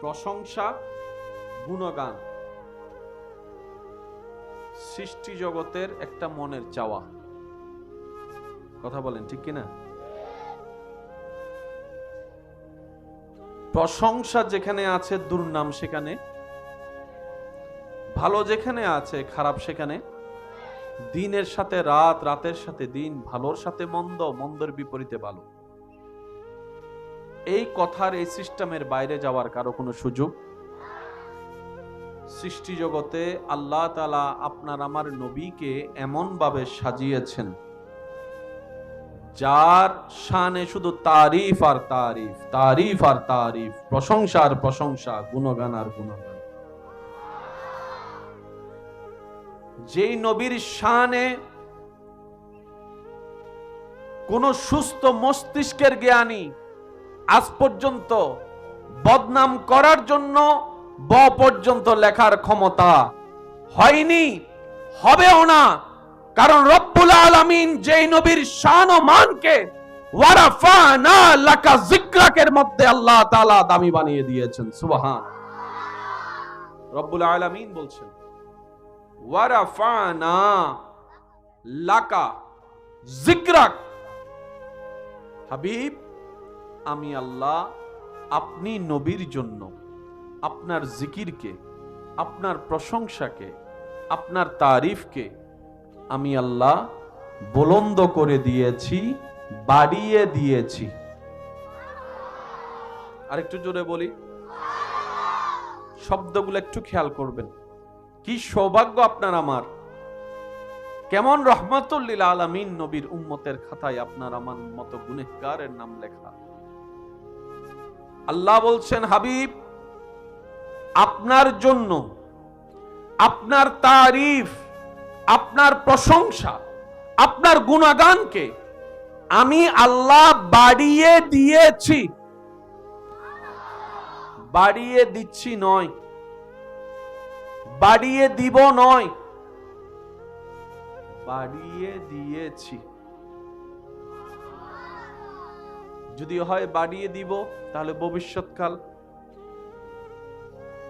প্রশংসা, গুণগান সৃষ্টি জগতের একটা মনের চাওয়া। কথা বলেন ঠিক কিনা? প্রশংসা যেখানে আছে দুর্নাম সেখানে, ভালো যেখানে আছে খারাপ সেখানে, দিনের সাথে রাত, রাতের সাথে দিন, ভালোর সাথে মন্দ, মন্দের বিপরীতে ভালো। এই কথার এই সিস্টেমের বাইরে যাওয়ার কারো কোনো সুযোগ। সৃষ্টি জগতে আল্লাহ তাআলা আপনার আমার নবীকে এমন ভাবে সাজিয়েছেন যার শানে শুধু তারিফ আর তারিফ, তারিফ আর তারিফ, প্রশংসা আর প্রশংসা, গুণগান আর গুণগান। যেই নবীর শানে কোন সুস্থ মস্তিষ্কের জ্ঞানী আজ পর্যন্ত বদনাম করার জন্য ব পর্যন্ত লেখার ক্ষমতা হয়নি, হবেও না। কারণ রব্বুল আলামিন যেই নবীর শান ও মানকে ওয়ারাফানা লাকা যিকরাকের মধ্যে আল্লাহ তাআলা দামি বানিয়ে দিয়েছেন। সুবহান। রব্বুল আলামিন বলছেন ওয়ারাফানা লাকা যিকরাক, হাবিব আমি আল্লাহ আপনি নবীর জন্য আপনার জিকিরকে, আপনার প্রশংসাকে, আপনার তারিফকে আমি আল্লাহ বুলন্দ করে দিয়েছি, বাড়িয়ে দিয়েছি। আরেকটু জোরে বলি, শব্দগুলো একটু খেয়াল করবেন। কি সৌভাগ্য আপনার আমার, কেমন রহমাতুল লিল আলামিন নবীর উম্মতের খাতায় আপনার আমার মতো গুনাহগারের নাম লেখা। আল্লাহ বলছেন হাবিব আপনার জন্য আপনার তারিফ, আপনার প্রশংসা, আপনার গুণগানকে আমি আল্লাহ বাড়িয়ে দিয়েছি। বাড়িয়ে দিচ্ছি নয়, বাড়িয়ে দিব নয়, বাড়িয়ে দিয়েছি। যদি হয় বাড়িয়ে দিব তাহলে ভবিষ্যৎকাল।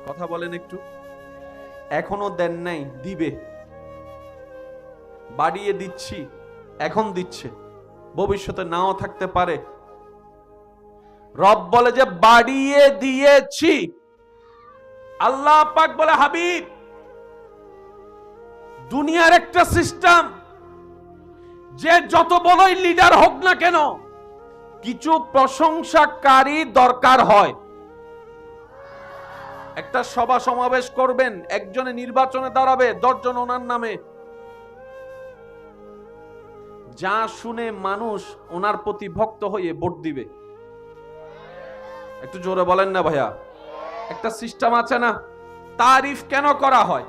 কথা বলেন একটু। এখনো দেন নাই, দিবে। বাড়িয়ে দিচ্ছি, এখন দিচ্ছে, ভবিষ্যতে নাও থাকতে পারে। রব বলে যে বাড়িয়ে দিয়েছি। আল্লাহ পাক বলে হাবিব দুনিয়ার একটা সিস্টেম, যে যত বড়ই লিডার হোক না কেন কিছু প্রশংসাকারী দরকার হয়। একটা সভা সমাবেশ করবেন, একজনে নির্বাচনে দাঁড়াবে, 10 জন ওনার নামে। যা শুনে মানুষ ওনার প্রতি ভক্ত হয়ে ভোট দিবে। একটু জোরে বলেন না ভাইয়া। একটা সিস্টেম আছে না? তারিফ কেন করা হয়?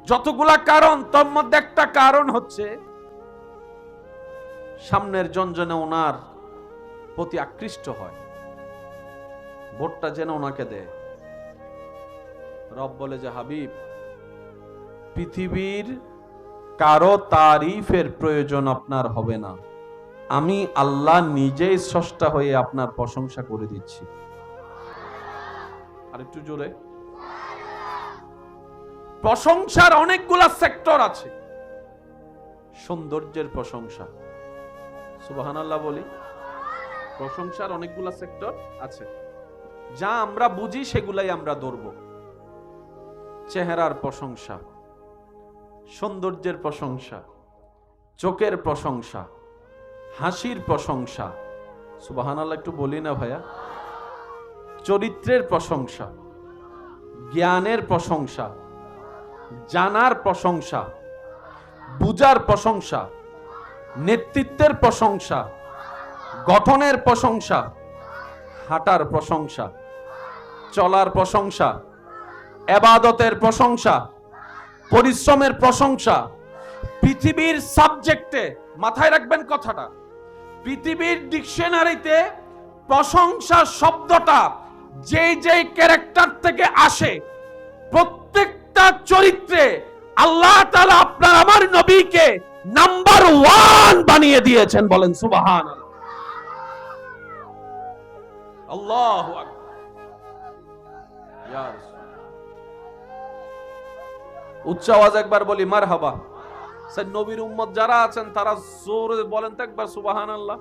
যতগুলা কারণ, তার মধ্যে একটা কারণ হচ্ছে সামনের জন যেন ওনার প্রতি আকৃষ্ট হয়, ভোটটা যেন ওনাকে দেয়। রব বলে যে হাবিব পৃথিবীর কারো তারিফের প্রয়োজন আপনার হবে না, আমি আল্লাহ নিজেই স্রষ্টা হয়ে আপনার প্রশংসা করে দিচ্ছি। আর একটু জোরে। প্রশংসার অনেকগুলা সেক্টর আছে। সৌন্দর্যের প্রশংসা, সুবহানাল্লাহ বলি। প্রশংসার অনেকগুলা সেক্টর আছে, যা আমরা বুঝি সেগুলাই আমরা ধরব। চেহারার প্রশংসা, সৌন্দর্যের প্রশংসা, চোখের প্রশংসা, হাসির প্রশংসা, সুবহানাল্লাহ একটু বলি না ভাইয়া। চরিত্রের প্রশংসা, জ্ঞানের প্রশংসা, জানার প্রশংসা, বুঝার প্রশংসা, নেতৃত্বের প্রশংসা, গঠনের প্রশংসা, হাঁটার প্রশংসা, চলার প্রশংসা, ইবাদতের প্রশংসা, পরিশ্রমের প্রশংসা। পৃথিবীর সাবজেক্টে মাথায় রাখবেন কথাটা, পৃথিবীর ডিকশনারিতে প্রশংসা শব্দটা যেই যেই ক্যারেক্টার থেকে আসে, প্রত্যেকটা চরিত্রে আল্লাহ তাআলা আপনার আমার নবীকে নাম্বার 1 বানিয়ে দিয়েছেন। বলেন সুবহানাল্লাহ। আল্লাহু আকবার। ইয়া রাসূল। উচ্চ আওয়াজ একবার বলি মারহাবা। স্যার নবীর উম্মত যারা আছেন তারা জোরে বলেন তো একবার সুবহানাল্লাহ।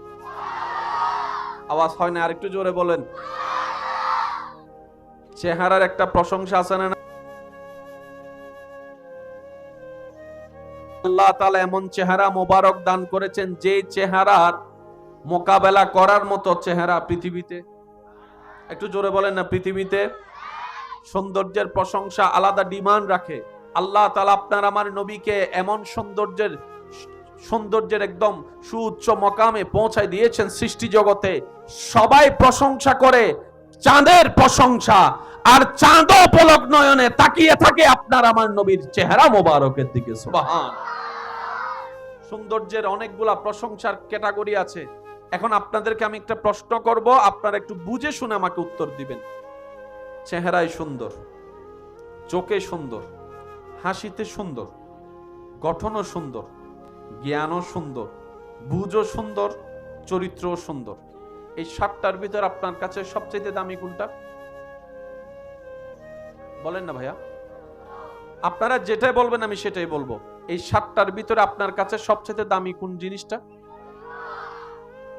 আওয়াজ হয় না, আরেকটু জোরে বলেন। চেহারার একটা প্রশংসা আছে না? আল্লাহ তাআলা এমন চেহারা মোবারক দান করেছেন যে চেহারার মোকাবেলা করার মতো চেহারা পৃথিবীতে, একটু জোরে বলেন না, পৃথিবীতে সৌন্দর্যের প্রশংসা আলাদা ডিমান্ড রাখে। আল্লাহ তাআলা আপনার আমার নবীকে এমন সৌন্দর্যের একদম সুউচ্চ মকামে পৌঁছায় দিয়েছেন, সৃষ্টি জগতে সবাই প্রশংসা করে চাঁদের প্রশংসা, আর চাঁদও পলক নয়নে তাকিয়ে থাকে আপনার আমার নবীর চেহারা মোবারকের দিকে। সুবহান। সৌন্দর্যের অনেকগুলা প্রশংসার ক্যাটাগরি আছে। এখন আপনাদেরকে আমি একটা প্রশ্ন করব, আপনারা একটু বুঝে শুনে আমাকে উত্তর দিবেন। চেহারায় সুন্দর, চোখে সুন্দর, হাসিতে সুন্দর, গঠনও সুন্দর, জ্ঞানও সুন্দর, বুঝও সুন্দর, চরিত্রও সুন্দর, এই সাতটার ভিতর আপনার কাছে সবচেয়ে দামি কোনটা? বলেন না ভাইয়া। আপনারা যেটাই বলবেন আমি সেটাই বলবো। এই সাতটার ভিতরে আপনার কাছে সবচেয়ে দামি কোন জিনিসটা?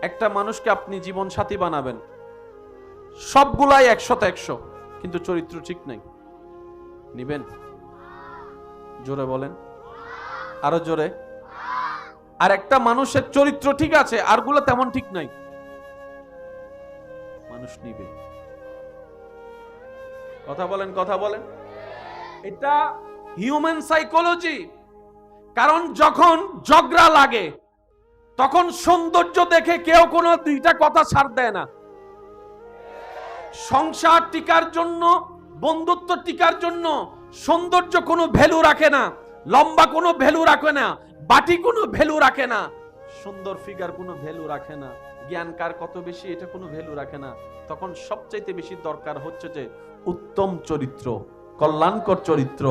একটা মানুষকে আপনি জীবন সাথী বানাবেন, সবগুলাই 100তে 100, কিন্তু চরিত্র ঠিক নাই, নিবেন? জোরে বলেন, আরো জোরে। আর একটা মানুষের চরিত্র ঠিক আছে, আরগুলো তেমন ঠিক নাই, মানুষ নিবে? কথা বলেন, কথা বলেন। এটা হিউম্যান সাইকোলজি। কারণ যখন ঝগড়া লাগে তখন সৌন্দর্য দেখে কেউ কোনো দুইটা কথা ছাড় দেয় না। সংসার টিকার জন্য, বন্ধুত্ব টিকার জন্য সৌন্দর্য কোনো ভ্যালু রাখে না, লম্বা কোনো ভ্যালু রাখে না, বাটি কোনো ভ্যালু রাখে না, সুন্দর ফিগার কোনো ভ্যালু রাখে না, জ্ঞান কার কত বেশি এটা কোনো ভ্যালু রাখে না। তখন সবচাইতে বেশি দরকার হচ্ছে যে উত্তম চরিত্র, কল্যাণকর চরিত্র।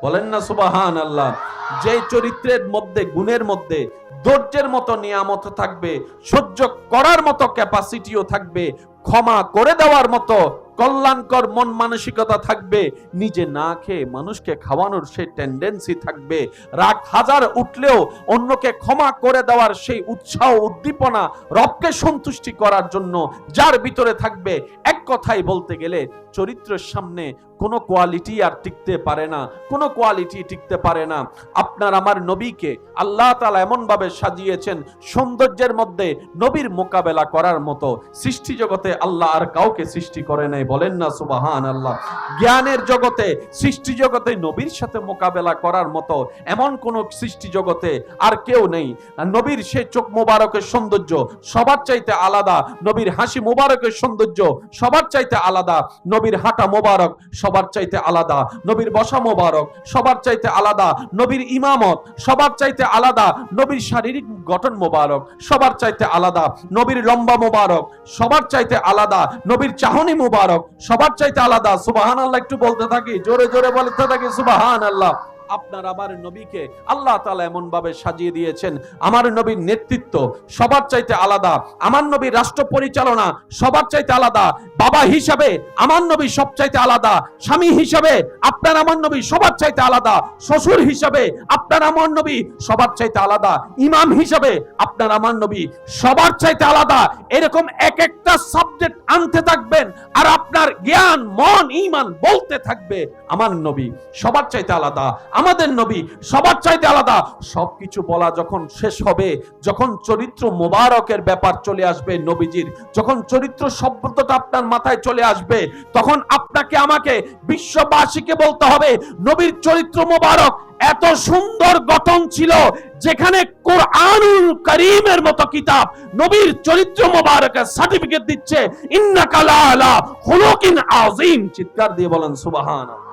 বলেন না সুবহানাল্লাহ। যে চরিত্রের মধ্যে, গুণের মধ্যে ধৈর্যের মতো নিয়ামত থাকবে, সহ্য করার মতো ক্যাপাসিটিও থাকবে, ক্ষমা করে দেওয়ার মতো কল্যাণকর মন মানসিকতা থাকবে, নিজে না খেয়ে মানুষকে খাওয়ানোর সেই টেন্ডেন্সি থাকবে, রাগ হাজার উঠলেও অন্যকে ক্ষমা করে দেওয়ার সেই উৎসাহ উদ্দীপনা, রবকে সন্তুষ্টি করার জন্য যার ভিতরে থাকবে, এক কথাই বলতে গেলে চরিত্রের সামনে কোনো কোয়ালিটি আর টিকতে পারে না, কোনো কোয়ালিটি টিকতে পারে না। আপনার আমার নবীকে আল্লাহ তাআলা এমন ভাবে সাজিয়েছেন, সৌন্দর্যের মধ্যে নবীর মোকাবেলা করার মতো সৃষ্টি জগতে আল্লাহ আর কাউকে সৃষ্টি করে নাই। বলেন না সুবহানাল্লাহ। জ্ঞানের জগতে, সৃষ্টি জগতে নবীর সাথে মোকাবেলা করার মতো এমন কোন সৃষ্টি জগতে আর কেউ নেই। নবীর সেই চোখ মোবারকের সৌন্দর্য সবার চাইতে আলাদা, নবীর হাসি মোবারকের সৌন্দর্য সবার চাইতে আলাদা, নবীর হাঁটা মোবারক সবার চাইতে আলাদা, নবীর বসা মোবারক সবার চাইতে আলাদা, নবীর ইমামত সবার চাইতে আলাদা, নবীর শারীরিক গঠন মোবারক সবার চাইতে আলাদা, নবীর লম্বা মোবারক সবার চাইতে আলাদা, নবীর চাহনি মোবারক সবার চাইতে আলাদা। সুবহানাল্লাহ একটু বলতে থাকি, জোরে জোরে বলতে থাকি সুবহানাল্লাহ। আপনার আমার নবীকে আল্লাহ তাআলা এমন ভাবে সাজিয়ে দিয়েছেন, আমার নবীর নেতৃত্ব সবার চাইতে আলাদা, আমার নবীর রাষ্ট্র পরিচালনা সবার চাইতে আলাদা, বাবা হিসাবে আমার নবী সব চাইতে আলাদা, স্বামী হিসাবে আপনার আমার নবী সবার চাইতে আলাদা, শ্বশুর হিসাবে আপনার আমার নবী সবার চাইতে আলাদা, ইমাম হিসাবে আপনার আমার নবী সবার চাইতে আলাদা। এরকম এক একটা সাবজেক্ট আনতে থাকবেন আর আপনার জ্ঞান, মন, ঈমান বলতে থাকবে আমার নবী সবার চাইতে আলাদা, আমাদের নবী সবার চাইতে আলাদা। সবকিছু বলা যখন শেষ হবে, যখন চরিত্র মোবারকের ব্যাপার চলে আসবে নবীজির, যখন চরিত্র শব্দটা আপনার মাথায় চলে আসবে, তখন আপনাকে আমাকে বিশ্ববাসীকে বলতে হবে নবীর চরিত্র মোবারক এত সুন্দর গঠন ছিল, যেখানে কোরআনুল কারীমের মতো কিতাব নবীর চরিত্র মোবারকের সার্টিফিকেট দিচ্ছে, ইন্নাকা লাআলা খুলুকিন আযীম। চিৎকার দিয়ে বলেন সুবহানাল্লাহ।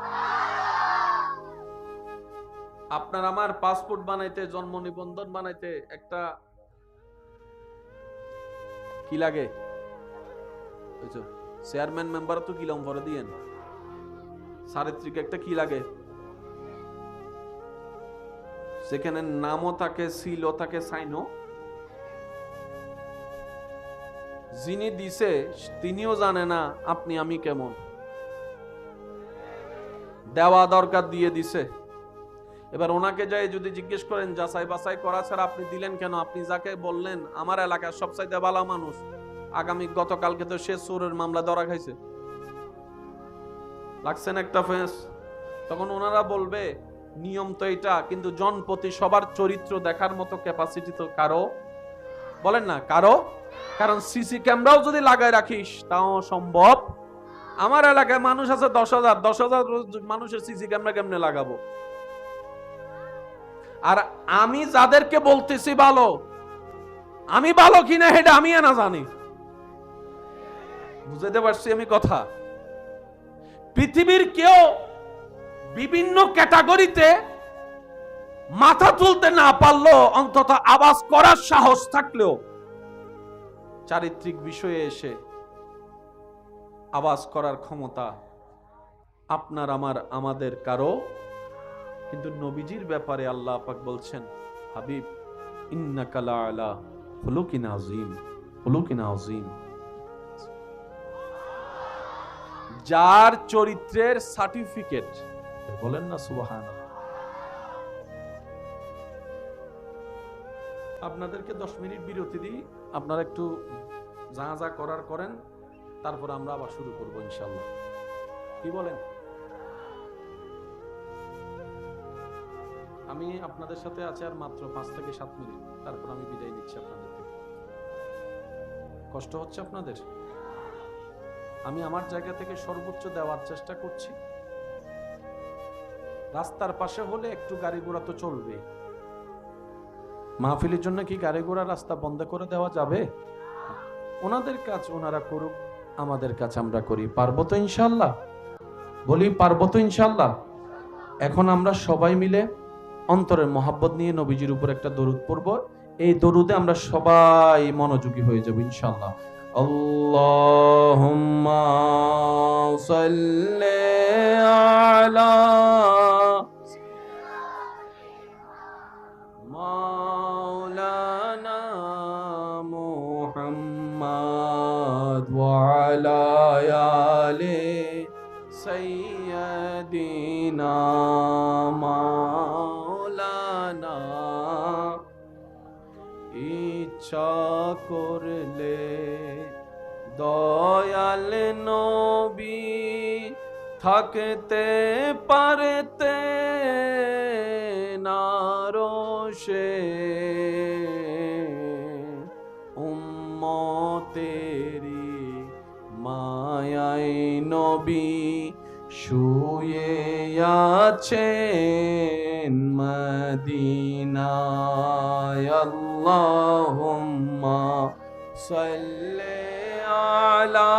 আপনার আমার পাসপোর্ট বানাইতে, জন্ম নিবন্ধন বানাইতে একটা কি লাগে? চেয়ারম্যান মেম্বার তো কি লম্বর দিয়েন, চারিত্রিক একটা কি লাগে, সেখানে নামও থাকে, সিলও থাকে, সাইনও। যিনি দিছে তিনিও জানে না আপনি আমি কেমন। দেওয়া দরকার দিয়ে দিছে। এবার ওনাকে যাই যদি জিজ্ঞেস করেন যাচাই বাছাই করা ছাড়া আপনি দিলেন কেন, আপনি যাকে বললেন আমার এলাকার সবচাইতে ভালো মানুষ, আগামী গতকালকে তো সে চোরের মামলা ধরা খাইছে, লাগছেন একটা ফেস, তখন ওনারা বলবে নিয়ম তো এটা, কিন্তু জনপ্রতি সবার চরিত্র দেখার মতো ক্যাপাসিটি তো কারো, বলেন না কারো, কারণ সিসি ক্যামেরাও যদি লাগায় রাখিস তাও সম্ভব। আমার এলাকায় মানুষ আছে 10,000, 10,000 মানুষের সিসি ক্যামেরা কেমনে লাগাবো? আর আমি যাদেরকে বলতেছি ভালো, আমি ভালো কিনা এটা আমি না জানি, বুঝতে পারছি আমি কথা। পৃথিবীর কেউ বিভিন্ন ক্যাটাগরিতে মাথা তুলতে না পারলেও অন্তত আওয়াজ করার সাহস থাকলেও চারিত্রিক বিষয়ে এসে আওয়াজ করার ক্ষমতা আপনার আমার আমাদের কারো। কিন্তু নবীজির ব্যাপারে আল্লাহ পাক বলছেন, হাবিব ইন্নাকা লাআলা খুলুকিন আযীম, খুলুকিন আযীম। যার চরিত্রের সার্টিফিকেট, বলেন না সুবহানাল্লাহ। আপনাদেরকে 10 মিনিট বিরতি দিই, আপনারা একটু যা যা করার করেন, তারপর আমরা আবার শুরু করব ইনশাআল্লাহ। কি বলেন? আমি আপনাদের সাথে আছি আর মাত্র 5 থেকে 7 মিনিট, তারপর আমি বিদায় নিচ্ছি আপনাদের থেকে। কষ্ট হচ্ছে আপনাদের? আমি আমার জায়গা থেকে সর্বোচ্চ দেওয়ার চেষ্টা করছি। রাস্তার পাশে হলে একটু গাড়ি ঘোড়া তো চলবে, মাহফিলের জন্য কি গাড়ি ঘোড়া রাস্তা বন্ধ করে দেওয়া যাবে? ওনাদের কাজ ওনারা করুক, আমাদের কাজ আমরা করি। পারবো তো ইনশাআল্লাহ? বলি পারবো তো ইনশাআল্লাহ? এখন আমরা সবাই মিলে অন্তরের মহাব্বত নিয়ে নবীজির উপর একটা দরুদ পড়ব। এই দরুদে আমরা সবাই মনোযোগী হয়ে যাব ইনশাআল্লাহ। আল্লাহুম্মা সাল্লি আলা মাওলানা মুহাম্মদ ওয়া আলা আলি সাইয়্যিদিনা মাওলানা। ইচ্ছা করলে দয়াল নবী থাকতে পারতে না রোশে, উম্মতেরি মায়ায় নবী শুয়ে আছেন মদিনায়। আল্লাহুম্মা সাল্লি আলা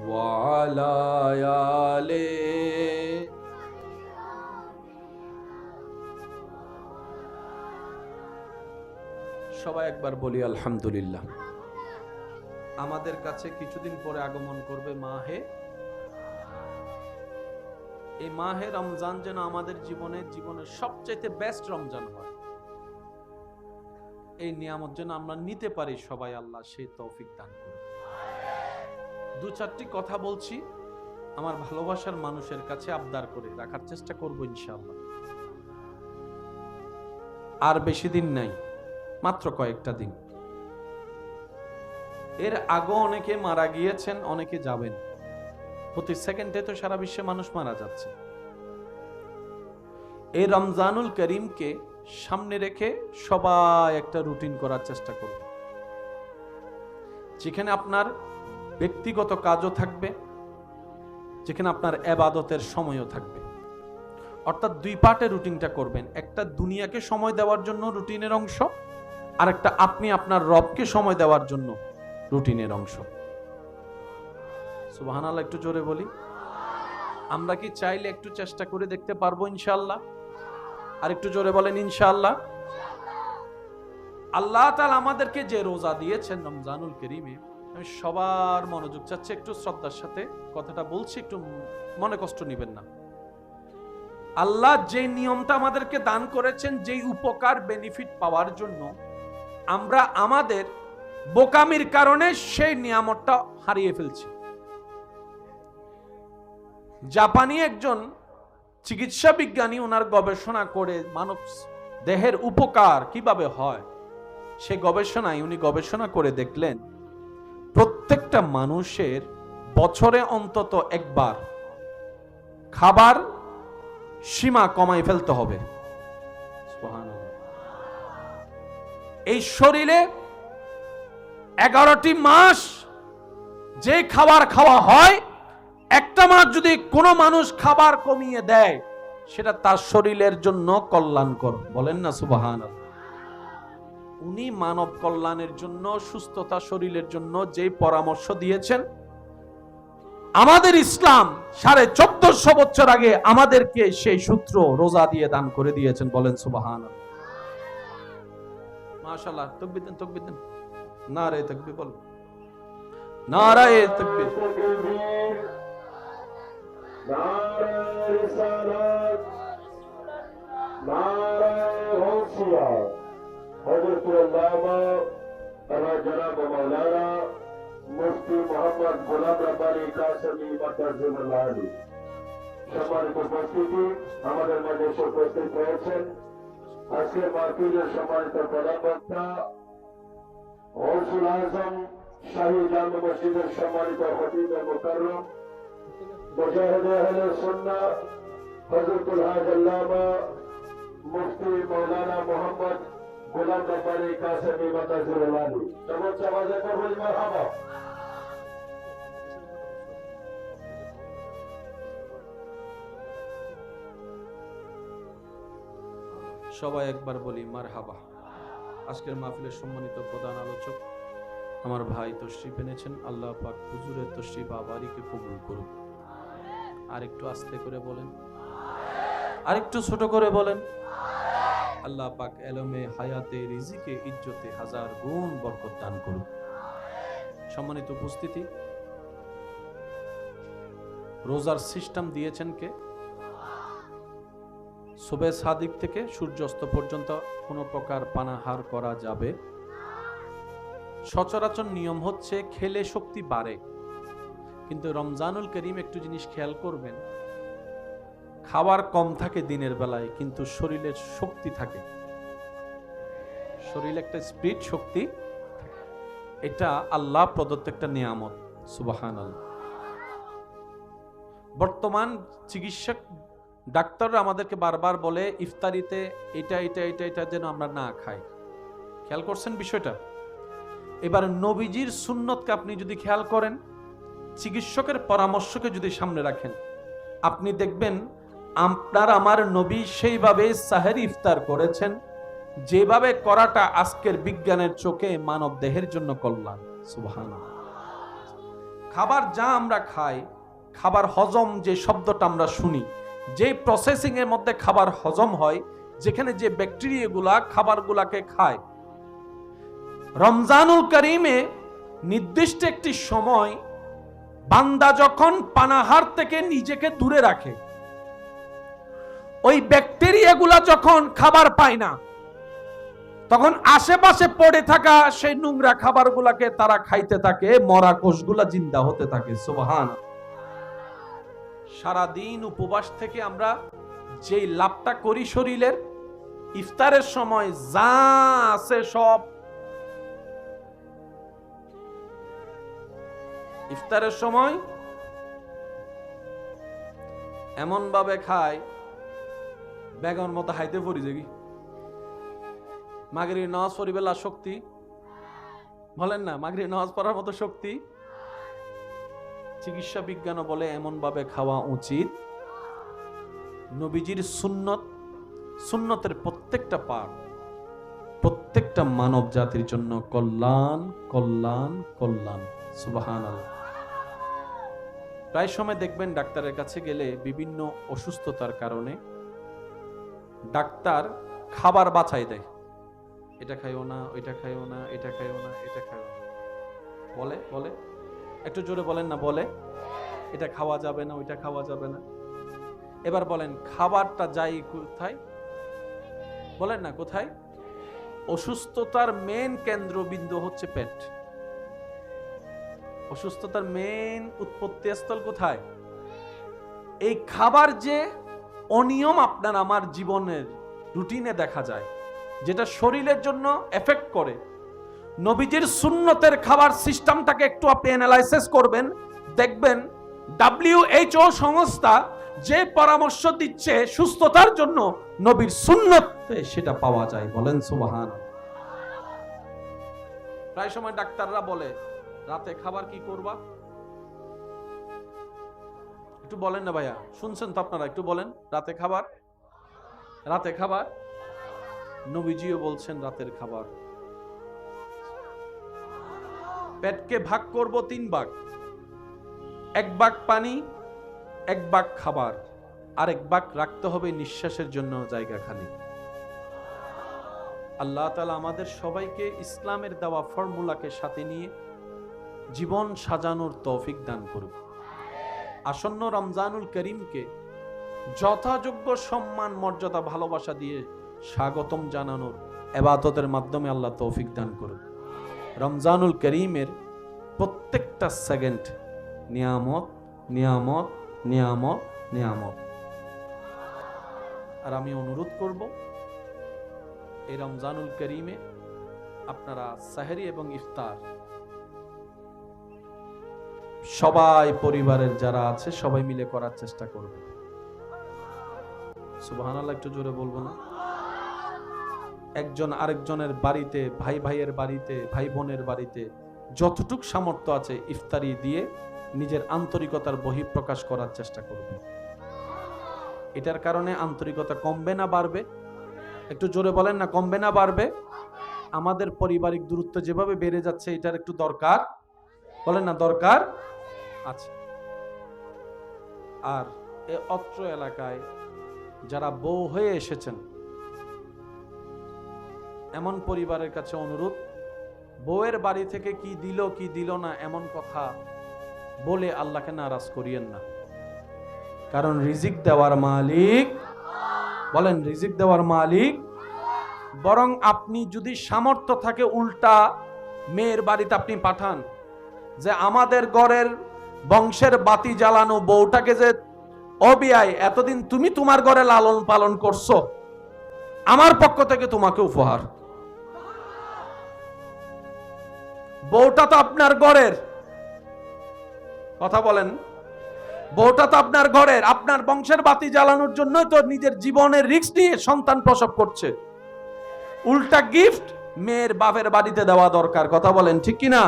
ওয়া আলা আলি সবাই একবার বলি আলহামদুলিল্লাহ। আমাদের কাছে কিছুদিন পরে আগমন করবে মাহে, এই মাহে রমজান যেন আমাদের জীবনের সবচেয়ে বেস্ট রমজান হয়, এই নিয়ামত যেন আমরা নিতে পারি সবাই, আল্লাহ সেই তৌফিক দান করুন। 2-4টি কথা বলছি, আমার ভালোবাসার মানুষের কাছে আবদার করে রাখার চেষ্টা করব ইনশাআল্লাহ। আর বেশি দিন নাই, মাত্র কয়েকটা দিন। এর আগে অনেকে মারা গিয়েছেন, অনেকে যাবেন। প্রতি সেকেন্ডে তো সারা বিশ্বে মানুষ মারা যাচ্ছে। এই রমজানুল করিমকে সামনে রেখে সবাই একটা রুটিন করার চেষ্টা করবে, যেখানে আপনার ব্যক্তিগত কাজও থাকবে, যেখানে আপনার ইবাদতের সময়ও থাকবে। অর্থাৎ 2 পার্টে রুটিনটা করবেন। একটা দুনিয়াকে সময় দেওয়ার জন্য রুটিনের অংশ, আর একটা আপনি আপনার রবকে সময় দেওয়ার জন্য রুটিনের অংশ। সুবহানাল্লাহ, একটু জোরে বলি। আমরা কি চাইলে একটু চেষ্টা করে দেখতে পারবো ইনশাআল্লাহ? আর একটু জোরে বলেন ইনশাআল্লাহ। আল্লাহ তাআলা আমাদেরকে যে রোজা দিয়েছেন রমজানুল করিমে, আমি সবার মনোযোগ চাচ্ছি, একটু শ্রদ্ধার সাথে কথাটা বলছি, একটু মনে কষ্ট নেবেন না। আল্লাহ যে নিয়মটা আমাদেরকে দান করেছেন, যেই উপকার বেনিফিট পাওয়ার জন্য আমরা আমাদের বোকামির কারণে সেই নিয়ামতটা হারিয়ে ফেলছে। জাপানি একজন চিকিৎসা বিজ্ঞানী ওনার গবেষণা করে মানব দেহের উপকার কিভাবে হয়, সে গবেষণায় উনি গবেষণা করে দেখলেন প্রত্যেকটা মানুষের বছরে অন্তত একবার খাবার সীমা কমাই ফেলতে হবে। এই শরীরে 11টি মাস যে খাবার খাওয়া হয়, একটা মাস যদি কোনো মানুষ খাবার কমিয়ে দেয় সেটা তার শরীরের জন্য কল্যাণকর। বলেন না সুবহানাল্লাহ। উনি মানব কল্যাণের জন্য, সুস্থতা শরীরের জন্য যে পরামর্শ দিয়েছেন, আমাদের ইসলাম 1450 বছর আগে আমাদেরকে সেই সূত্র রোজা দিয়ে দান করে দিয়েছেন। বলেন সুবহানাল্লাহ। মাশাআল্লাহ। তাকবীর দেন, তাকবীর দেন। নারে তাকবীর বল, নারায়ে তাকবীর। নারে রিসালাত, নারে হুসিয়া। হযরত আল্লামা জনাব মাওলানা মুফতি মোহাম্মদ গোলাম রব্বানী কাসেমী মাদ্রাসাতুল আলী সম্মানিত উপস্থিতি, আমাদের মাঝে উপস্থিত রয়েছেন আজকের মাহফিলের সম্মানিত প্রধান বক্তা গৌসুল আজম শাহী জামে মসজিদের সম্মানিত খতীব মুকাররম মুজাহিদ আহলে সুন্নাহ হযরতুল হাজ আল্লামা মুফতি মাওলানা মোহাম্মদ গোলাম রব্বানী কাসেমী মাদ্রাসাতুল আলী। সর্বোচ্চ আওয়াজে বলি মারহাবা। সবাই একবার বলি মারহাবা। আজকের মাহফিলের সম্মানিত প্রধান আলোচক আমার ভাই তশরিফ এনেছেন। আল্লাহ পাক হুজুরের তশরিফ আবারিকে কবুল করুন। আর একটু আস্তে করে বলেন, আর একটু ছোট করে বলেন। আল্লাহ পাক এলমে, হায়াতে, রিজিকে, ইজ্জতে হাজার গুণ বরকত দান করুন। সম্মানিত উপস্থিতি, রোজার সিস্টেম দিয়েছেন কে? সুবে সাদিক থেকে সূর্যাস্ত পর্যন্ত কোনো প্রকার পানাহার করা যাবে। সচরাচর নিয়ম হচ্ছে খেলে শক্তি বাড়ে, কিন্তু রমজানুল করিম একটু জিনিস খেয়াল করবেন, খাবার কম থাকে দিনের বেলায় কিন্তু শরীরের শক্তি থাকে, শরীরে একটা স্পিরিট শক্তি। এটা আল্লাহ প্রদত্ত একটা নিয়ামত। সুবহানাল্লাহ। বর্তমান চিকিৎসক ডাক্তাররা আমাদেরকে বারবার বলে ইফতারিতে এটা এটা এটা এটা যেন আমরা না খাই। খেয়াল করছেন বিষয়টা? এবার নবীজির সুন্নতকে আপনি যদি খেয়াল করেন, চিকিৎসকের পরামর্শকে যদি সামনে রাখেন, আপনি দেখবেন আপনার আমার নবী সেইভাবে সাহেরি ইফতার করেছেন, যেভাবে করাটা আজকের বিজ্ঞানের চোখে মানব দেহের জন্য কল্যাণ। সুবহানাল্লাহ। খাবার যা আমরা খাই, খাবার হজম যে শব্দটা আমরা শুনি, যে প্রসেসিং এর মধ্যে খাবার হজম হয়, যেখানে যে ব্যাকটেরিয়াগুলা খাবারগুলাকে খায়, রমজানুল করিমে নির্দিষ্ট একটি সময় বান্দা যখন পানাহার থেকে নিজেকে দূরে রাখে, ওই ব্যাকটেরিয়াগুলা যখন খাবার পায় না, তখন আশেপাশে পড়ে থাকা সেই নোংরা খাবারগুলাকে তারা খাইতে থাকে, মরা কোষগুলা জিন্দা হতে থাকে। সুবহানাল্লাহ। সারাদিন উপবাস থেকে আমরা যেই লাভটা করি শরীরের, ইফতারের সময় যা আছে সব, ইফতারের সময় এমন ভাবে খায় বেগন মতো হাইতে পড়ি যাবি। মাগরিব নামাজ পড়িবেলা শক্তি, বলেন না মাগরিব নামাজ পড়ার মতো শক্তি। চিকিৎসা বিজ্ঞান বলে এমন ভাবে খাওয়া উচিত, নবীজির সুন্নত, সুন্নতের প্রত্যেকটা পাঠ প্রত্যেকটা মানব জাতির জন্য কল্যাণ, কল্যাণ, কল্যাণ। সুবহানাল্লাহ। প্রায় সময় দেখবেন ডাক্তারের কাছে গেলে বিভিন্ন অসুস্থতার কারণে ডাক্তার খাবার বাছাই দেয়, এটা খাইও না, ওইটা খাইও না, এটা খাইও না, এটা খাইও না, বলে বলে একটু জোরে বলেন না, বলে এটা খাওয়া যাবে না, ওইটা খাওয়া যাবে না। এবার বলেন খাবারটা যাই কোথায়, বলেন না কোথায়? অসুস্থতার মেন কেন্দ্রবিন্দু হচ্ছে পেট। অসুস্থতার মেন উৎপত্তিস্থল কোথায়? এই খাবার যে অনিয়ম আপনার আমার জীবনের রুটিনে দেখা যায়, যেটা শরীরের জন্য এফেক্ট করে, নবীজির সুন্নতের খাবার সিস্টেমটাকে একটু আপনি অ্যানালাইসিস করবেন, দেখবেন WHO সংস্থা যে পরামর্শ দিচ্ছে সুস্থতার জন্য, নবীর সুন্নতে সেটা পাওয়া যায়। বলেন সুবহান। প্রায় সময় ডাক্তাররা বলে রাতে খাবার কি করবা, একটু বলেন না ভাইয়া, শুনছেন তো আপনারা, একটু বলেন। রাতে খাবার নবীজিও বলছেন রাতের খাবার পেটকে ভাগ করব 3 ভাগ, 1 ভাগ পানি, 1 ভাগ খাবার, আর 1 ভাগ রাখতে হবে নিঃশ্বাসের জন্য জায়গা খালি। আল্লাহ তাআলা আমাদের সবাইকে ইসলামের দেওয়া ফর্মুলাকে সাথে নিয়ে জীবন সাজানোর তৌফিক দান করুন। আসন্ন রমজানুল করিমকে যথাযোগ্য সম্মান, মর্যাদা, ভালোবাসা দিয়ে স্বাগতম জানানোর ইবাদতের মাধ্যমে আল্লাহ তৌফিক দান করুন। রমজানুল করিমের প্রত্যেকটা সেকেন্ড নিয়ামত, নিয়ামত, নিয়ামত, নিয়ামত। আর আমি অনুরোধ করব, এই রমজানুল করিমে আপনারা সাহরি এবং ইফতার সবাই পরিবারের যারা আছে সবাই মিলে করার চেষ্টা করবে। সুবহানাল্লাহ একটু জোরে বলবো না? একজন আরেকজনের বাড়িতে, ভাই ভাইয়ের বাড়িতে, ভাই বোনের বাড়িতে যতটুক সামর্থ্য আছে ইফতারি দিয়ে নিজের আন্তরিকতার বহিঃপ্রকাশ করার চেষ্টা করবে। এটার কারণে আন্তরিকতা কমবে না বাড়বে? একটু জোরে বলেন না, কমবে না বাড়বে? আমাদের পারিবারিক দূরত্ব যেভাবে বেড়ে যাচ্ছে, এটার একটু দরকার, বলেন না দরকার আছে। আর এই অত্র এলাকায় যারা বউ হয়ে এসেছেন, এমন পরিবারের কাছে অনুরোধ, বউয়ের বাড়ি থেকে কি দিল কি দিল না এমন কথা বলে আল্লাহকে নারাজ করিয়েন না। কারণ রিজিক দেওয়ার মালিক, বলেন রিজিক দেওয়ার মালিক। বরং আপনি যদি সামর্থ্য থাকে, উল্টা মেয়ের বাড়িতে আপনি পাঠান যে আমাদের ঘরের বংশের বাতি জ্বালানো বউটাকে যে অবিয়াই এতদিন তুমি তোমার ঘরে লালন পালন করছো, আমার পক্ষ থেকে তোমাকে উপহার। বউটা তো আপনার ঘরের, কথা বলেন, বউটা তো আপনার ঘরের, আপনার বংশের বাতি জ্বালানোর জন্য তো নিজের জীবনের রিস্ক নিয়ে সন্তান প্রসব করছে। উল্টা গিফট মেয়ের বাপের বাড়িতে দেওয়া দরকার, কথা বলেন ঠিক কিনা?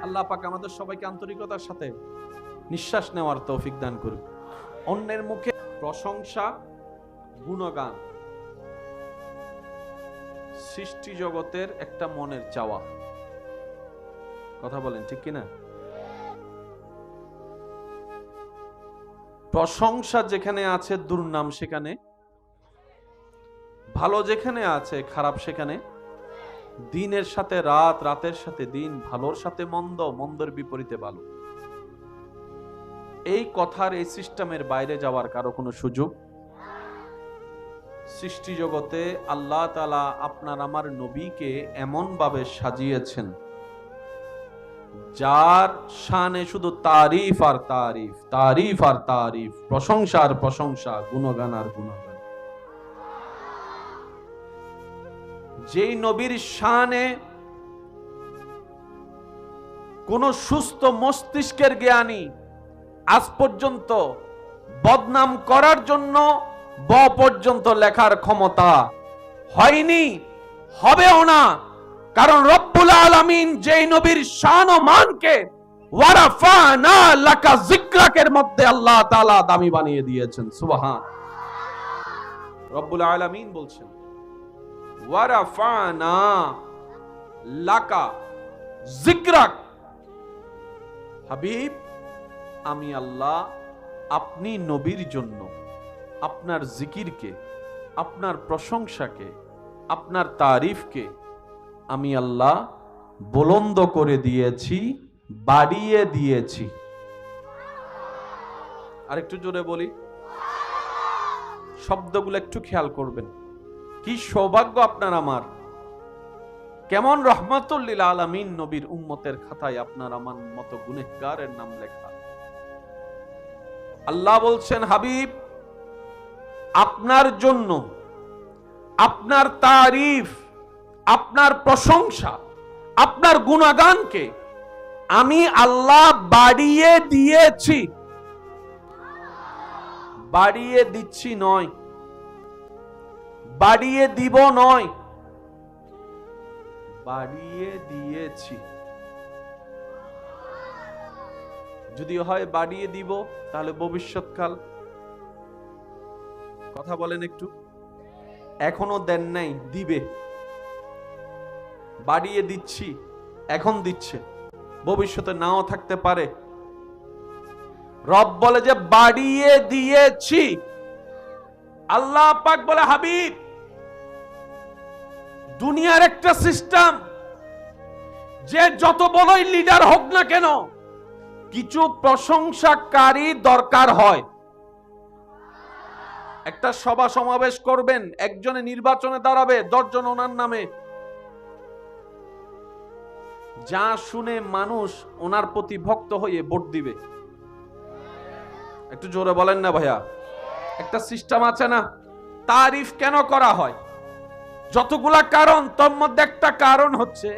আল্লাহ পাক আমাদের সবাইকে আন্তরিকতার সাথে নিঃশ্বাস নেওয়ার তৌফিক দান করুন। অন্যের মুখে প্রশংসা, গুণগান সৃষ্টি জগতের একটা মনের চাওয়া, কথা বলেন ঠিক কিনা? প্রশংসা যেখানে আছে দুর্নাম সেখানে, ভালো যেখানে আছে খারাপ সেখানে, দিনের সাথে রাত, রাতের সাথে দিন, ভালোর সাথে মন্দ, মন্দের বিপরীতে ভালো। এই কথার, এই সিস্টেমের বাইরে যাওয়ার কারো কোনো সুযোগ? সৃষ্টি জগতে আল্লাহ তাআলা আপনার আমার নবীকে এমন ভাবে সাজিয়েছেন যার শানে শুধু তারিফ আর তারিফ, তারিফ আর তারিফ, প্রশংসা আর প্রশংসা, গুণগান আর গুণগান। যেই নবীর শানে কোন সুস্থ মস্তিষ্কের জ্ঞানী আজ পর্যন্ত বদনাম করার জন্য ব পর্যন্ত লেখার ক্ষমতা হয়নি, হবেও না। কারণ রব্বুল আলামিন যেই নবীর শান ও মানকে ওয়ারাফানা লাকা যিকরাকের মধ্যে আল্লাহ তাআলা দামি বানিয়ে দিয়েছেন। সুবহান। রব্বুল আলামিন বলছেন ওয়ারাফানা লাকা যিকরাক, হাবিব আমি আল্লাহ আপনি নবীর জন্য আপনার জিকিরকে, আপনার প্রশংসাকে, আপনার তারিফকে আমি আল্লাহ বুলন্দ করে দিয়েছি, বাড়িয়ে দিয়েছি। আরেকটু জোরে বলি, শব্দগুলো একটু খেয়াল করবেন। কি সৌভাগ্য আপনার আমার কেমন রহমাতুল লিল আলামিন নবীর উম্মতের খাতায় আপনার আমার মতো গুনাহগারের নাম লেখা। আল্লাহ বলছেন, হাবিব আপনার জন্য আপনার তারিফ, আপনার প্রশংসা, আপনার গুণগানকে আমি আল্লাহ বাড়িয়ে দিয়েছি। বাড়িয়ে দিচ্ছি নয়, বাড়িয়ে দিব নয়, বাড়িয়ে দিয়েছি। যদি হয় বাড়িয়ে দিব, তাহলে ভবিষ্যৎকাল। কথা বলেন একটু। এখনো দেন নাই, দিবে। বাড়িয়ে দিচ্ছি, এখন দিচ্ছে, ভবিষ্যতে নাও থাকতে পারে। রব বলে যে বাড়িয়ে দিয়েছি। আল্লাহ পাক বলে, হাবিব দুনিয়ার একটা সিস্টেম, যে যত বড়ই লিডার হোক না কেন, কিছু প্রশংসাকারী দরকার হয়। একটা সভা সমাবেশ করবেন, একজনে নির্বাচনে দাঁড়াবে, 10 জন ওনার নামে, যা শুনে মানুষ ওনার প্রতি ভক্ত হয়ে ভোট দিবে। একটু জোরে বলেন না ভাইয়া। একটা সিস্টেম আছে না? তারিফ কেন করা হয়? যতগুলা কারণ, তোর মধ্যে একটা কারণ হচ্ছে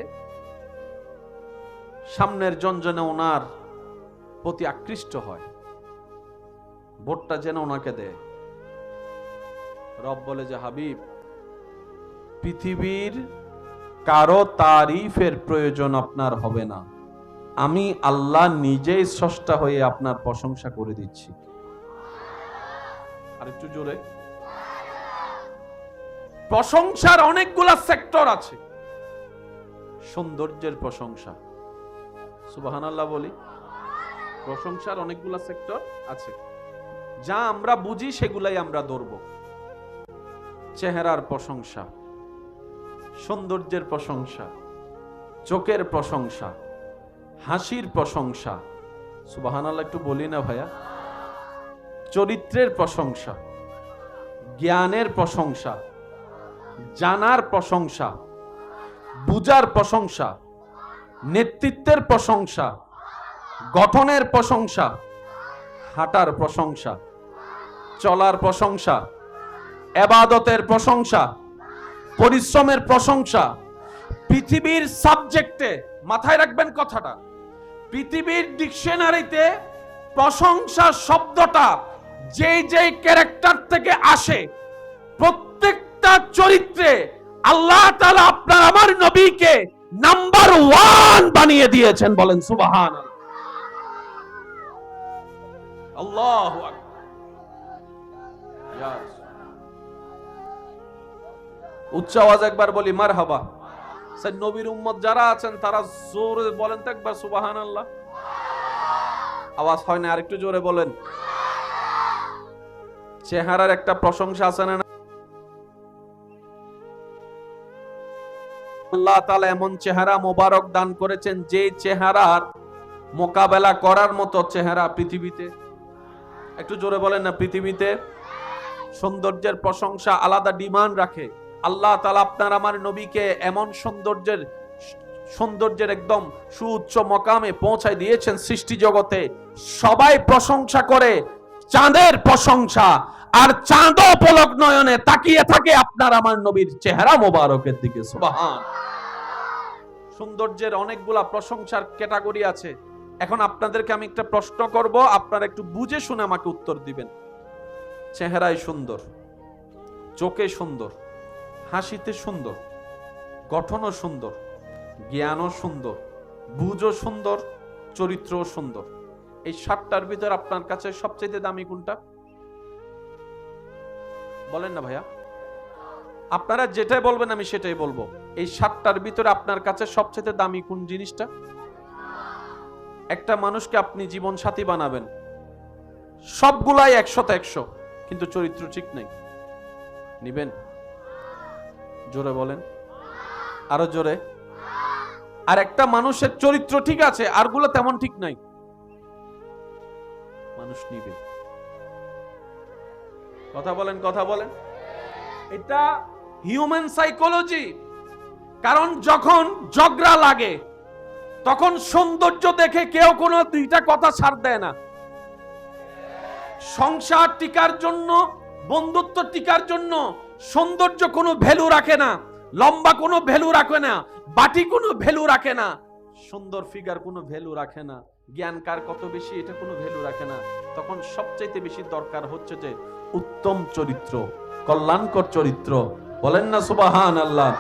সামনের জন যেন ওনার প্রতি আকৃষ্ট হয়, ভোটটা যেন ওনাকে দেয়। রব বলে যে, হাবিব পৃথিবীর কারো তারিফের প্রয়োজন আপনার হবে না, আমি আল্লাহ নিজেই স্রষ্টা হয়ে আপনার প্রশংসা করে দিচ্ছি। আর একটু জোরে। প্রশংসার অনেকগুলা সেক্টর আছে। সৌন্দর্যের প্রশংসা, সুবহানাল্লাহ বলি। প্রশংসার অনেকগুলা সেক্টর আছে, যা আমরা বুঝি সেগুলাই আমরা ধরব। চেহারার প্রশংসা, সৌন্দর্যের প্রশংসা, চোখের প্রশংসা, হাসির প্রশংসা, সুবহানাল্লাহ একটু বলি না ভাইয়া। চরিত্রের প্রশংসা, জ্ঞানের প্রশংসা, জানার প্রশংসা, বুঝার প্রশংসা, নেতৃত্বের প্রশংসা, গঠনের প্রশংসা, হাঁটার প্রশংসা, চলার প্রশংসা, ইবাদতের প্রশংসা, পরিশ্রমের প্রশংসা। পৃথিবীর সাবজেক্টে মাথায় রাখবেন কথাটা, পৃথিবীর ডিকশনারিতে প্রশংসা শব্দটা যেই যেই ক্যারেক্টার থেকে আসে, প্রত্যেকটা চরিত্রে আল্লাহ তাআলা আপনার আমার নবীকে নাম্বার 1 বানিয়ে দিয়েছেন। বলেন সুবহানাল্লাহ। আল্লাহু আকবার। উচ্চ আওয়াজ একবার বলি মারহাবা। সেই নবীর উম্মত যারা আছেন তারা জোরে বলেন তো একবার সুবহানাল্লাহ। আওয়াজ হয় না, আরেকটু জোরে বলেন। চেহারার একটা প্রশংসা আছে না? আল্লাহ তাআলা এমন চেহারা মোবারক দান করেছেন, যে চেহারার মোকাবেলা করার মতো চেহারা পৃথিবীতে, একটু জোরে বলেন না, পৃথিবীতে। সৌন্দর্যের প্রশংসা আলাদা ডিমান্ড রাখে। আল্লাহ তাআলা আপনার আমার নবীকে এমন সৌন্দর্যের একদম সুউচ্চ মকামে পৌঁছায় দিয়েছেন। সৃষ্টি জগতে সবাই প্রশংসা করে চাঁদের প্রশংসা, আর চাঁদও পলক নয়নে তাকিয়ে থাকে আপনার আমার নবীর চেহারা মোবারকের দিকে। সুবহান। সৌন্দর্যের অনেকগুলা প্রশংসার ক্যাটাগরি আছে। এখন আপনাদেরকে আমি একটা প্রশ্ন করব, আপনারা একটু বুঝে শুনে আমাকে উত্তর দিবেন। চেহারায় সুন্দর, চোখে সুন্দর, হাসিতে সুন্দর, গঠনও সুন্দর, জ্ঞানও সুন্দর, বুঝও সুন্দর, চরিত্রও সুন্দর, এই 7টার ভিতর আপনার কাছে সবচেয়ে দামি কোনটা? বলেন না ভাইয়া। আপনারা যেটাই বলবেন আমি সেটাই বলবো। এই 7টার ভিতরে আপনার কাছে সবচেয়ে দামি কোন জিনিসটা? একটা মানুষকে আপনি জীবন সাথী বানাবেন, সবগুলাই 100তে 100, কিন্তু চরিত্র ঠিক নাই, নিবেন? জোরে বলেন, আরো জোরে। আর একটা মানুষের চরিত্র ঠিক আছে, আরগুলো তেমন ঠিক নাই, মানুষ নিবে? কথা বলেন, কথা বলেন। এটা হিউম্যান সাইকোলজি। কারণ যখন ঝগড়া লাগে তখন সৌন্দর্য দেখে কেউ কোনো দুইটা কথা ছাড় দেয় না। সংসার টিকার জন্য, বন্ধুত্ব টিকার জন্য সৌন্দর্য কোনো ভ্যালু রাখে না, লম্বা কোনো ভ্যালু রাখে না, বাটি কোনো ভ্যালু রাখে না, সুন্দর ফিগার কোনো ভ্যালু রাখে না, জ্ঞান কার কত বেশি এটা কোনো ভ্যালু রাখে না। তখন সবচাইতে বেশি দরকার হচ্ছে যে উত্তম চরিত্র, কল্যাণকর চরিত্র। বলেন না সুবহানাল্লাহ।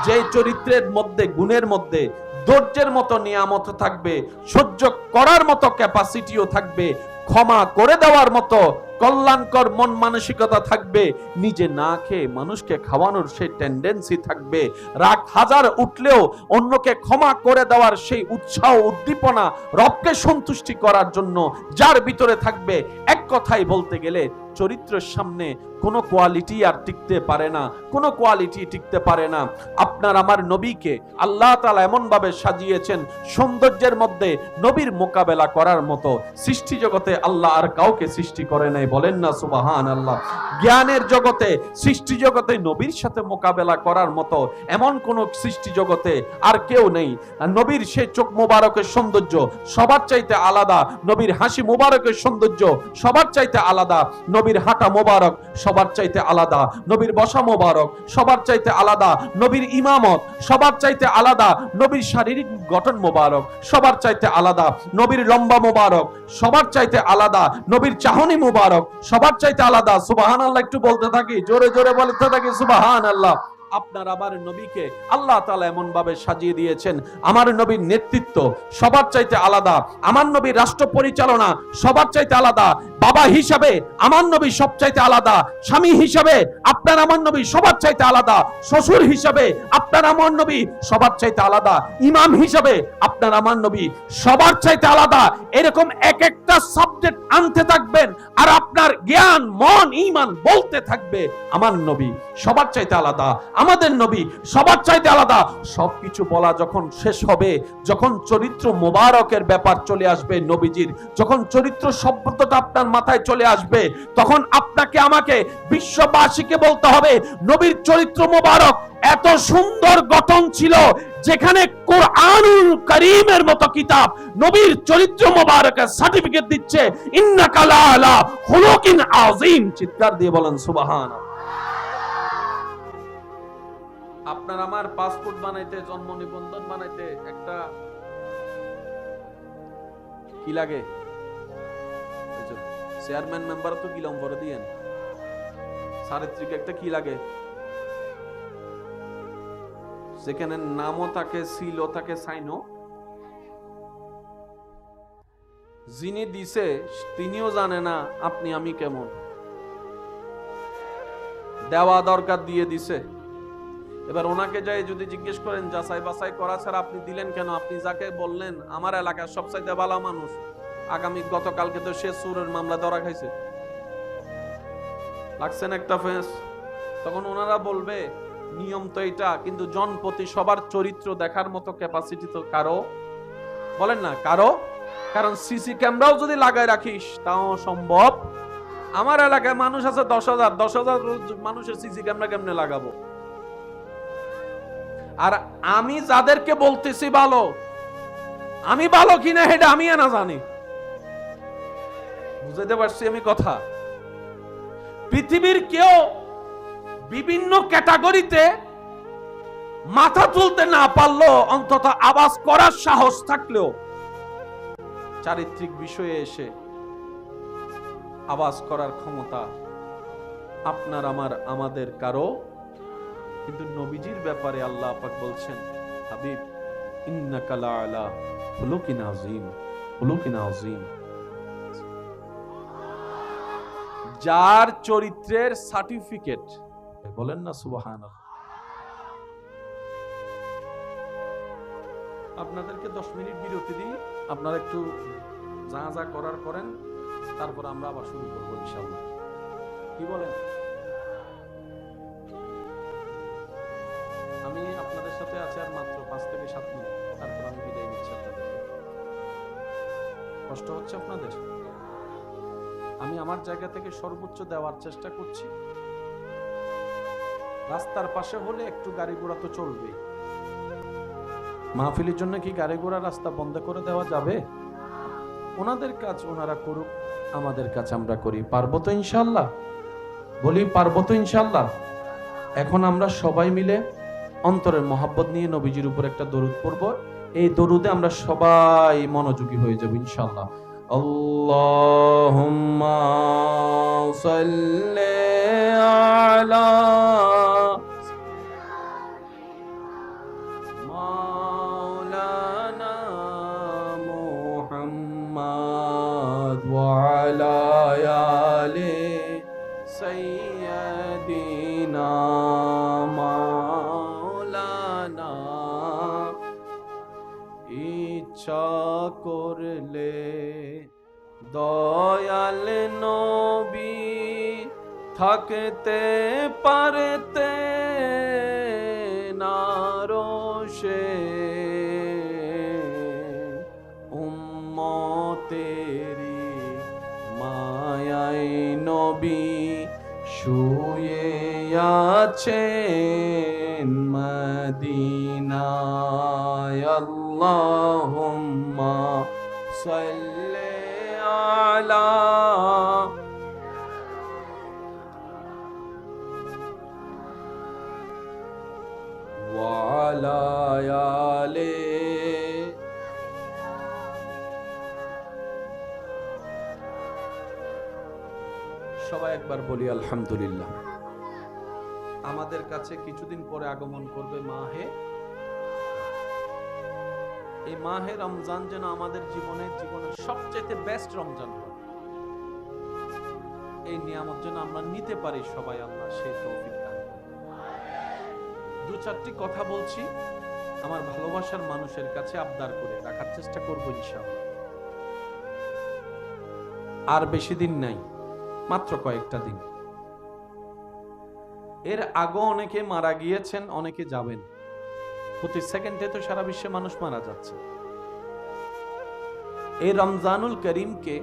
যে চরিত্রের মধ্যে, গুণের মধ্যে ধৈর্যের মতো নিয়ামত থাকবে, সহ্য করার মতো ক্যাপাসিটিও থাকবে, ক্ষমা করে দেওয়ার মতো কল্যাণকর মন মানসিকতা থাকবে, নিজে না খেয়ে মানুষকে খাওয়ানোর সেই টেন্ডেন্সি থাকবে, রাগ হাজার উঠলেও অন্যকে ক্ষমা করে দেওয়ার সেই উৎসাহ উদ্দীপনা, রবকে সন্তুষ্টি করার জন্য যার ভিতরে থাকবে, এক কথাই বলতে গেলে চরিত্রের সামনে কোনো কোয়ালিটি আর টিকতে পারে না, কোনো কোয়ালিটি টিকতে পারে না। আপনার আমার নবীকে আল্লাহ তাআলা এমন ভাবে সাজিয়েছেন, সৌন্দর্যের মধ্যে নবীর মোকাবেলা করার মতো সৃষ্টি জগতে আল্লাহ আর কাউকে সৃষ্টি করে নাই। বলেন না সুবহানাল্লাহ। জ্ঞানের জগতে, সৃষ্টি জগতে নবীর সাথে মোকাবেলা করার মতো এমন কোন সৃষ্টি জগতে আর কেউ নেই। নবীর সেই চোখ মোবারকের সৌন্দর্য সবার চাইতে আলাদা, নবীর হাসি মোবারকের সৌন্দর্য সবার চাইতে আলাদা, নবীর হাঁটা মোবারক সবার চাইতে আলাদা, নবীর বসা মোবারক সবার চাইতে আলাদা, নবীর ইমামত সবার চাইতে আলাদা, নবীর শারীরিক গঠন মোবারক সবার চাইতে আলাদা, নবীর লম্বা মোবারক সবার চাইতে আলাদা, নবীর চাহনি মোবারক সবার চাইতে আলাদা। সুবহানাল্লাহ একটু বলতে থাকি, জোরে জোরে বলতে থাকি সুবহানাল্লাহ। আপনার আমার নবীকে আল্লাহ তাআলা এমন ভাবে সাজিয়ে দিয়েছেন, আমার নবীর নেতৃত্ব সবার চাইতে আলাদা, আমার নবীর রাষ্ট্র পরিচালনা সবার চাইতে আলাদা, বাবা হিসাবে আমার নবী সব চাইতে আলাদা, স্বামী হিসাবে আপনার আমার নবী সবার চাইতে আলাদা, শ্বশুর হিসাবে আপনার আমার নবী সবার চাইতে আলাদা, ইমাম হিসাবে আপনার আমার নবী সবার চাইতে আলাদা। এরকম এক একটা সাবজেক্ট আনতে থাকবেন আর আপনার জ্ঞান, মন, ঈমান বলতে থাকবে আমার নবী সবার চাইতে আলাদা, আমাদের নবী সবার চাইতে আলাদা। সবকিছু বলা যখন শেষ হবে, যখন চরিত্র মোবারকের ব্যাপার চলে আসবে নবীজির, যখন চরিত্র শব্দটা আপনার মাথায় চলে আসবে, তখন আপনাকে আমাকে বিশ্ববাসীকে বলতে হবে নবীর চরিত্র মোবারক এত সুন্দর গঠন ছিল, যেখানে কোরআনুল কারীমের মতো কিতাব নবীর চরিত্র মোবারকের সার্টিফিকেট দিচ্ছে, ইন্নাকা লাআলা খুলুকিন আযীম। চিৎকার দিয়ে বলেন সুবহানাল্লাহ। আপনার আমার পাসপোর্ট বানাইতে, জন্ম নিবন্ধন বানাইতে একটা কি লাগে? চেয়ারম্যান মেম্বার তো গিলাম করে দিয়েন, চারিত্রিক একটা কি লাগে, যেখানে নামও থাকে, সিলও থাকে, সাইনও। যিনি দিছে তিনিও জানে না আপনি আমি কেমন, দেওয়া দরকার দিয়ে দিছে। এবার ওনাকে যাই যদি জিজ্ঞেস করেন যাচাই বাছাই করা ছাড়া আপনি দিলেন কেন, আপনি যাকে বললেন আমার এলাকার সবচাইতে ভালো মানুষ, আগামী গতকালকে তো সে চুরের মামলা ধরা খাইছে, লাগছেন একটা ফেস, তখন ওনারা বলবে নিয়ম তো এটা, কিন্তু জনপ্রতি সবার চরিত্র দেখার মতো ক্যাপাসিটি তো কারো, বলেন না কারো। কারণ সিসি ক্যামেরাও যদি লাগায় রাখিস তাও সম্ভব। আমার এলাকায় মানুষ আছে 10,000, 10,000 মানুষের সিসি ক্যামেরা কেমনে লাগাবো? আর আমি যাদেরকে বলতেছি ভালো, আমি ভালো কিনা এটা আমি না জানি। বুঝতে পারছি আমি কথা? পৃথিবীর কেউ বিভিন্ন ক্যাটাগরিতে মাথা তুলতে না পারলো, অন্তত আওয়াজ করার সাহস থাকলেও চারিত্রিক বিষয়ে এসে আওয়াজ করার ক্ষমতা আপনার আমার আমাদের কারো। কিন্তু নবীজির ব্যাপারে আল্লাহ পাক বলছেন, হাবিব ইন্নাকা লাআলা খুলুকিন আযীম, খুলুকিন আযীম। যার চরিত্রের সার্টিফিকেট, বলেন না সুবহানাল্লাহ। আপনাদেরকে 10 মিনিট বিরতি দিই, আপনারা একটু যা যা করার করেন, তারপর আমরা আবার শুরু করবো ইনশাআল্লাহ। কি বলেন? আমি আপনাদের সাথে আছি আর মাত্র 5 থেকে 7 মিনিট, তারপর আমি বিদায় নিচ্ছি আপনাদের। কষ্ট হচ্ছে আপনাদের? আমি আমার জায়গা থেকে সর্বোচ্চ দেওয়ার চেষ্টা করছি। রাস্তার পাশে হলে একটু গাড়ি ঘোড়া তো চলবে, মাহফিলের জন্য কি গাড়ি ঘোড়া রাস্তা বন্ধ করে দেওয়া যাবে? ওনাদের কাজ ওনারা করুক, আমাদের কাজ আমরা করি। পারবো তো ইনশাল্লাহ? বলি পারবো তো ইনশাল্লাহ? এখন আমরা সবাই মিলে অন্তরের মহাব্বত নিয়ে নবীজির উপর একটা দরুদ পড়ব। এই দরুদে আমরা সবাই মনোযোগী হয়ে যাব ইনশাল্লাহ। আল্লাহুম্মা সাল্লি আলা মাওলানা মুহাম্মদ ওয়া আলা আলি সাইয়্যিদিনা মাওলানা। ইচ্ছা করলে দয়াল নবী থাকতে পারতে না রোষে, উম্মতেরি মায়ায় নবী শুয়ে আছেন মদিনায়। আল্লাহুম্মা সাল্লি আলা ওয়া আলা আলি। সবাই একবার বলি আলহামদুলিল্লাহ। আমাদের কাছে কিছুদিন পরে আগমন করবে মাহে, এই মাহে রমজান যেন আমাদের জীবনের সবচেয়ে বেস্ট রমজান হয়। এই নিয়ামত যেন আমরা নিতে পারি সবাই, আল্লাহ সেই তৌফিক দান করুন। দু চারটি কথা বলছি, আমার ভালোবাসার মানুষের কাছে আবদার করে রাখার চেষ্টা করবো ইনশাআল্লাহ। আর বেশি দিন নাই, মাত্র কয়েকটা দিন। এর আগে অনেকে মারা গিয়েছেন, অনেকে যাবেন। প্রতি সেকেন্ডে তো সারা বিশ্বে মানুষ মারা যাচ্ছে। এই রমজানুল করিমকে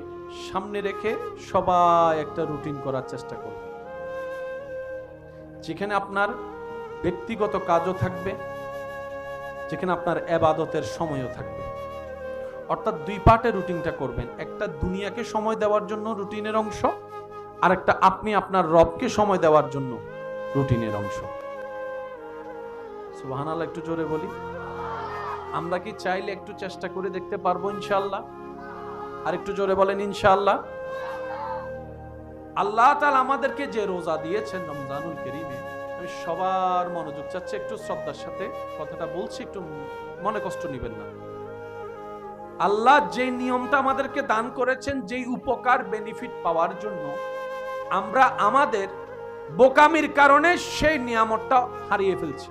সামনে রেখে সবাই একটা রুটিন করার চেষ্টা করবে, যেখানে আপনার ব্যক্তিগত কাজও থাকবে, যেখানে আপনার ইবাদতের সময়ও থাকবে। অর্থাৎ দুই পার্টে রুটিনটা করবেন। একটা দুনিয়াকে সময় দেওয়ার জন্য রুটিনের অংশ, আর একটা আপনি আপনার রবকে সময় দেওয়ার জন্য রুটিনের অংশ। সুবহানাল্লাহ, একটু জোরে বলি। আমরা কি চাইলে একটু চেষ্টা করে দেখতে পারবো ইনশাআল্লাহ? আর একটু জোরে বলেন ইনশাআল্লাহ। আল্লাহ তাআলা আমাদেরকে যে রোজা দিয়েছেন রমজানুল কারীমে, আমি সবার মনোযোগ চাচ্ছি, একটু শ্রদ্ধার সাথে কথাটা বলছি, একটু মনে কষ্ট নেবেন না। আল্লাহ যে নিয়মটা আমাদেরকে দান করেছেন, যেই উপকার বেনিফিট পাওয়ার জন্য, আমরা আমাদের বোকামির কারণে সেই নিয়ামতটা হারিয়ে ফেলছি।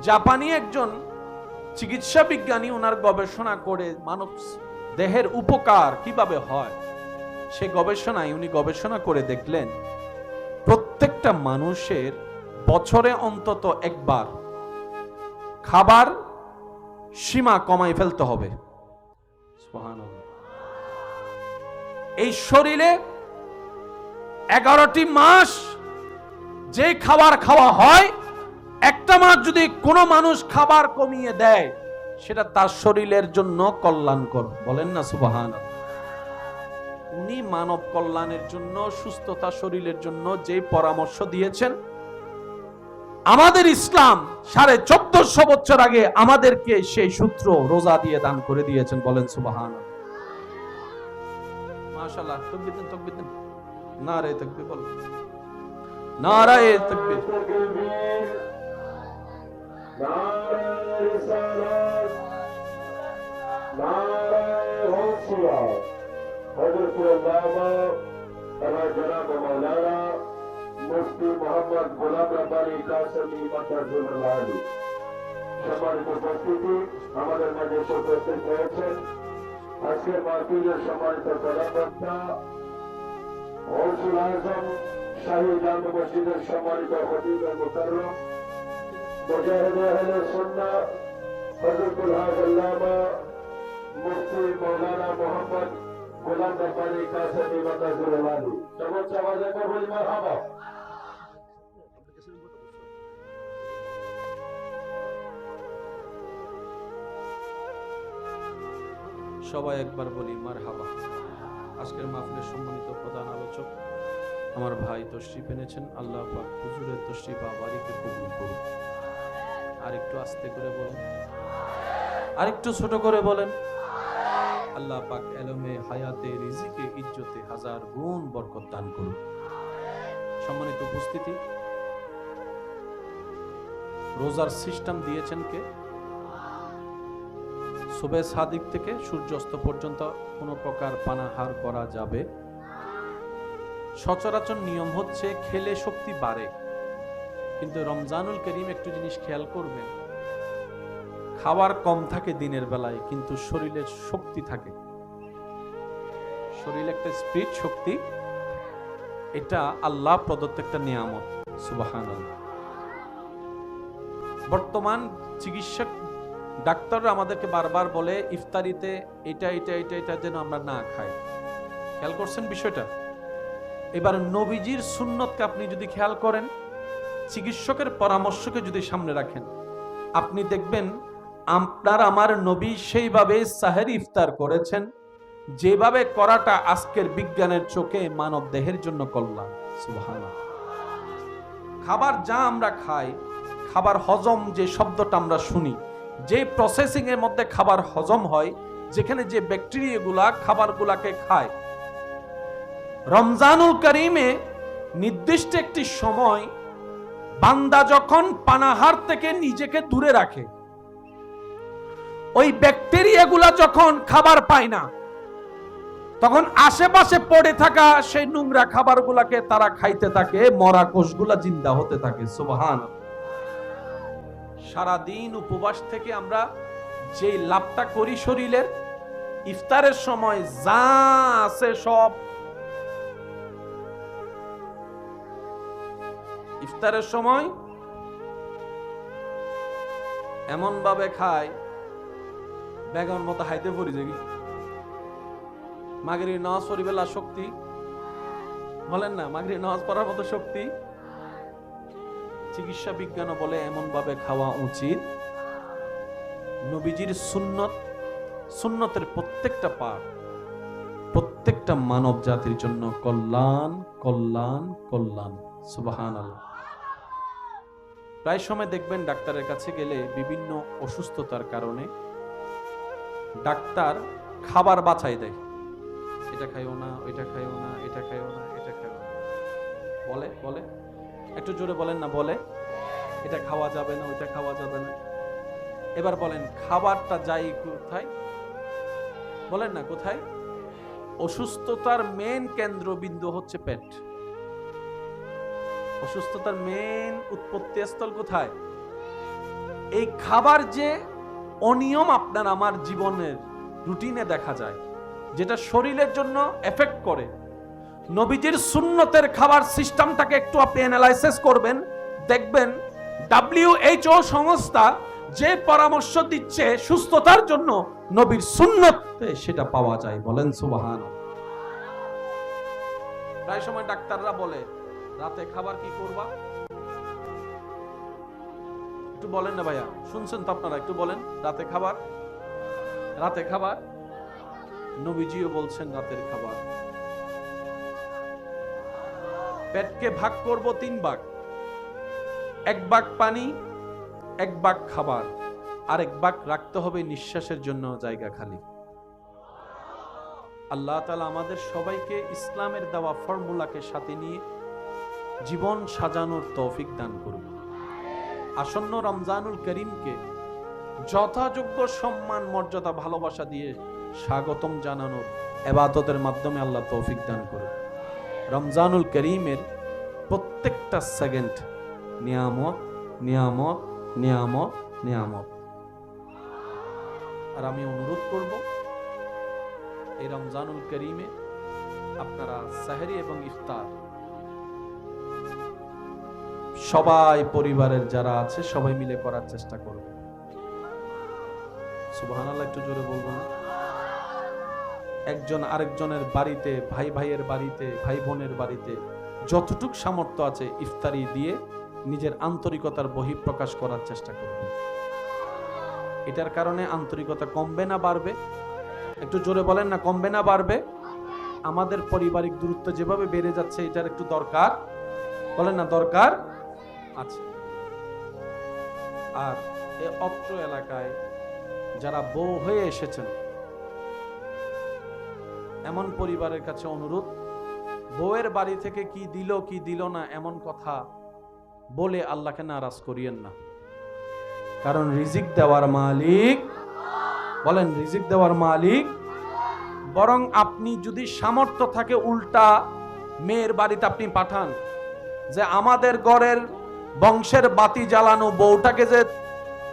জাপানি একজন চিকিৎসা বিজ্ঞানী ওনার গবেষণা করে মানব দেহের উপকার কিভাবে হয়, সে গবেষণায় উনি গবেষণা করে দেখলেন প্রত্যেকটা মানুষের বছরে অন্তত একবার খাবার সীমা কমাই ফেলতে হবে। সুবহানাল্লাহ। এই শরীরে 11টি মাস যে খাবার খাওয়া হয়, একটা মাস যদি কোনো মানুষ খাবার কমিয়ে দেয়, সেটা তার শরীরের জন্য কল্যাণকর। বলেন না সুবহানাল্লাহ। উনি মানব কল্যাণের জন্য, সুস্থতা শরীরের জন্য যে পরামর্শ দিয়েছেন, আমাদের ইসলাম 1450 বছর আগে আমাদেরকে সেই সূত্র রোজা দিয়ে দান করে দিয়েছেন। বলেন সুবহানাল্লাহ। মাশাআল্লাহ। তাকবীর দেন, তাকবীর দেন। নারে তাকবীর বল, নারায়ে তাকবীর। নারায়ে রিসালাত, নারায়ে হুসিয়া। হযরত আল্লামা জনাব মাওলানা মুফতি মোহাম্মদ গোলাম রব্বানী কাসেমি মাদ্দাতুল্লাহ আলাইহি সম্মানিত উপস্থিতি, আমাদের মাঝে উপস্থিত হয়েছেন আজকের মাহফিলের সম্মানিত প্রধান বক্তা গৌসুল আজম শাহী জামে মসজিদের সম্মানিত খতিব মুকাররম মুজাহিদে আহলে সুন্নাহ হযরতুল হক আল্লামা মুফতি মাওলানা মোহাম্মদ গোলাম রব্বানী কাসেমি মাদ্দাতুল্লাহ আলাইহি। সর্বোচ্চ আওয়াজে বলি মারহাবা। সবাই একবার বলি মারহাবা। আজকের মাহফিলের সম্মানিত প্রধান আলোচক আমার ভাই তশরিফ এনেছেন। আল্লাহ পাক হুজুরের তশরিফ আবারিকে কবুল করুন। আর একটু আস্তে করে বলেন, আর একটু ছোট করে বলেন। আল্লাহ পাক এলমে, হায়াতে, রিজিকে, ইজ্জতে হাজার গুণ বরকত দান করুন। সম্মানিত উপস্থিতি, রোজার সিস্টেম দিয়েছেন কে? সুবে সাদিক থেকে সূর্যাস্ত পর্যন্ত কোনো প্রকার পানাহার করা যাবে। সচরাচর নিয়ম হচ্ছে খেলে শক্তি বাড়ে, কিন্তু রমজানুল করিম একটু জিনিস খেয়াল করবেন, খাবার কম থাকে দিনের বেলায়, কিন্তু শরীরের শক্তি থাকে। শরীরে একটা স্পিরিট শক্তি, এটা আল্লাহ প্রদত্ত একটা নিয়ামত। সুবহানাল্লাহ। বর্তমান চিকিৎসক ডাক্তাররা আমাদেরকে বারবার বলে ইফতারিতে এটা এটা এটা এটা যেন আমরা না খাই। খেয়াল করছেন বিষয়টা? এবার নবীজির সুন্নতকে আপনি যদি খেয়াল করেন, চিকিৎসকের পরামর্শকে যদি সামনে রাখেন, আপনি দেখবেন আপনার আমার নবী সেইভাবে সাহেরি ইফতার করেছেন, যেভাবে করাটা আজকের বিজ্ঞানের চোখে মানব দেহের জন্য কল্যাণ। সুবহানাল্লাহ। খাবার যা আমরা খাই, খাবার হজম যে শব্দটা আমরা শুনি, যে প্রসেসিং এর মধ্যে খাবার হজম হয়, যেখানে যে ব্যাকটেরিয়াগুলা খাবারগুলাকে খায়, রমজানুল করিমে নির্দিষ্ট একটি সময় বান্দা যখন পানাহার থেকে নিজেকে দূরে রাখে, ওই ব্যাকটেরিয়াগুলা যখন খাবার পায় না, তখন আশেপাশে পড়ে থাকা সেই নোংরা খাবারগুলাকে তারা খাইতে থাকে, মরা কোষগুলা জিন্দা হতে থাকে। সুবহানাল্লাহ। সারাদিন উপবাস থেকে আমরা যে লাভটা করি শরীরের, ইফতারের সময় যা আছে সব, ইফতারের সময় এমন ভাবে খায় বেগম মতো হাইতে পড়ি যাবি। মাগরিব নামাজ পড়িবেলা শক্তি বলেন না, মাগরিব নামাজ পড়ার মতো শক্তি চিকিৎসা বিজ্ঞান বলে এমন ভাবে খাওয়া উচিত। নবীজির সুন্নত, সুন্নতের প্রত্যেকটা পাঠ প্রত্যেকটা মানব জাতির জন্য কল্যাণ, কল্যাণ, কল্যাণ। সুবহানাল্লাহ। প্রায় সময় দেখবেন ডাক্তারের কাছে গেলে বিভিন্ন অসুস্থতার কারণে ডাক্তার খাবার বাছাই দেয়, এটা খাইও না, ওইটা খাইও না, এটা খাইও না, এটা খাইও না বলে। বলে একটু জোরে বলেন না, বলে এটা খাওয়া যাবে না, ওইটা খাওয়া যাবে না। এবার বলেন খাবারটা যাই কোথায়? বলেন না কোথায়? অসুস্থতার মেন কেন্দ্রবিন্দু হচ্ছে পেট। অসুস্থতার মেন উৎপত্তি স্থল কোথায়? এই খাবার যে অনিয়ম আপনার আমার জীবনের রুটিনে দেখা যায়, যেটা শরীরের জন্য এফেক্ট করে, নবীজির সুন্নতের খাবার সিস্টেমটাকে একটু আপনি অ্যানালাইসিস করবেন, দেখবেন WHO সংস্থা যে পরামর্শ দিচ্ছে সুস্থতার জন্য, নবীর সুন্নতে সেটা পাওয়া যায়। বলেন সুবহানাল্লাহ। প্রায় সময় ডাক্তাররা বলে রাতে খাবার কি করবা, একটু বলেন না ভাইয়া, শুনছেন তো আপনারা? একটু বলেন রাতে খাবার, রাতে খাবার। নবীজিও বলছেন রাতের খাবার পেটকে ভাগ করব 3 ভাগ, 1 ভাগ পানি, 1 ভাগ খাবার, আর 1 ভাগ রাখতে হবে নিঃশ্বাসের জন্য জায়গা খালি। আল্লাহ তাআলা আমাদের সবাইকে ইসলামের দেওয়া ফর্মুলাকে সাথে নিয়ে জীবন সাজানোর তৌফিক দান করুন। আসন্ন রমজানুল করিমকে যথাযোগ্য সম্মান, মর্যাদা, ভালোবাসা দিয়ে স্বাগতম জানানোর ইবাদতের মাধ্যমে আল্লাহ তৌফিক দান করুন। রমজানুল করিমের প্রত্যেকটা সেকেন্ড নিয়ামত, নিয়ামত, নিয়ামত, নিয়ামত। আর আমি অনুরোধ করব এই রমজানুল করিমে আপনারা সাহরি এবং ইফতার সবাই পরিবারের যারা আছে সবাই মিলে করার চেষ্টা করবে। সুবহানাল্লাহ। একটু জোরে বলবো না? একজন আরেকজনের বাড়িতে, ভাই ভাইয়ের বাড়িতে, ভাই বোনের বাড়িতে যতটুক সামর্থ্য আছে ইফতারি দিয়ে নিজের আন্তরিকতার বহিঃপ্রকাশ করার চেষ্টা করবে। এটার কারণে আন্তরিকতা কমবে না বাড়বে? একটু জোরে বলেন না, কমবে না বাড়বে? আমাদের পারিবারিক দূরত্ব যেভাবে বেড়ে যাচ্ছে, এটার একটু দরকার, বলেন না দরকার আছে। আর এই অত্র এলাকায় যারা বউ হয়ে এসেছেন, এমন পরিবারের কাছে অনুরোধ, বউয়ের বাড়ি থেকে কি দিল না এমন কথা বলে আল্লাহকে নারাজ করিয়েন না। কারণ রিজিক দেওয়ার মালিক, বলেন রিজিক দেওয়ার মালিক। বরং আপনি যদি সামর্থ্য থাকে, উল্টা মেয়ের বাড়িতে আপনি পাঠান যে আমাদের ঘরের বংশের বাতি জ্বালানো বউটাকে যে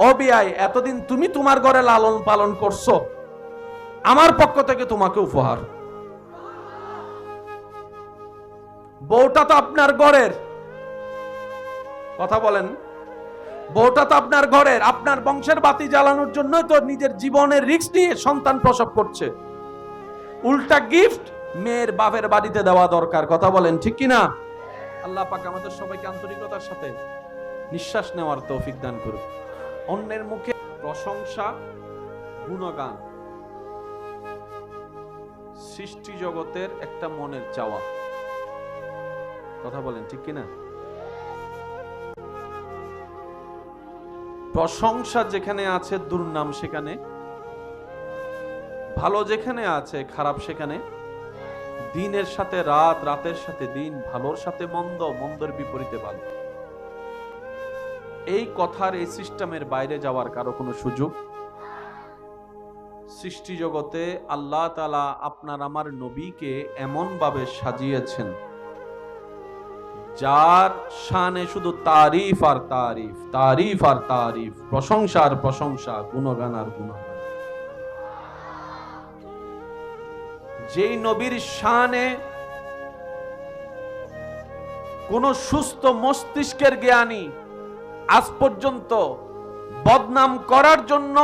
অবিয়ায় এতদিন তুমি তোমার ঘরে লালন পালন করছো, আমার পক্ষ থেকে তোমাকে উপহার। বউটা তো আপনার ঘরের, কথা বলেন, বউটা তো আপনার ঘরের, আপনার বংশের বাতি জ্বালানোর জন্য তো নিজের জীবনের রিস্ক নিয়ে সন্তান প্রসব করছে। উল্টা গিফট মেয়ের বাপের বাড়িতে দেওয়া দরকার, কথা বলেন ঠিক কিনা? আল্লাহ পাক আমাদের সবাইকে আন্তরিকতার সাথে নিঃশ্বাস নেওয়ার তৌফিক দান করুন। অন্যের মুখে প্রশংসা, গুণগান সৃষ্টি জগতের একটা মনের চাওয়া, কথা বলেন ঠিক কিনা? প্রশংসা যেখানে আছে দুর্নাম সেখানে, ভালো যেখানে আছে খারাপ সেখানে, দিনের সাথে রাত, রাতের সাথে দিন, ভালোর সাথে মন্দ, মন্দের বিপরীতে ভালো। এই কথার, এই সিস্টেমের বাইরে যাওয়ার কারো কোনো সুযোগ? সৃষ্টি জগতে আল্লাহ তাআলা আপনার আমার নবীকে এমন ভাবে সাজিয়েছেন, যার শানে শুধু তারিফ আর তারিফ, তারিফ আর তারিফ, প্রশংসা আর প্রশংসা, গুণগান আর গুণগান। যেই নবীর শানে কোন সুস্থ মস্তিষ্কের জ্ঞানী আজ পর্যন্ত বদনাম করার জন্য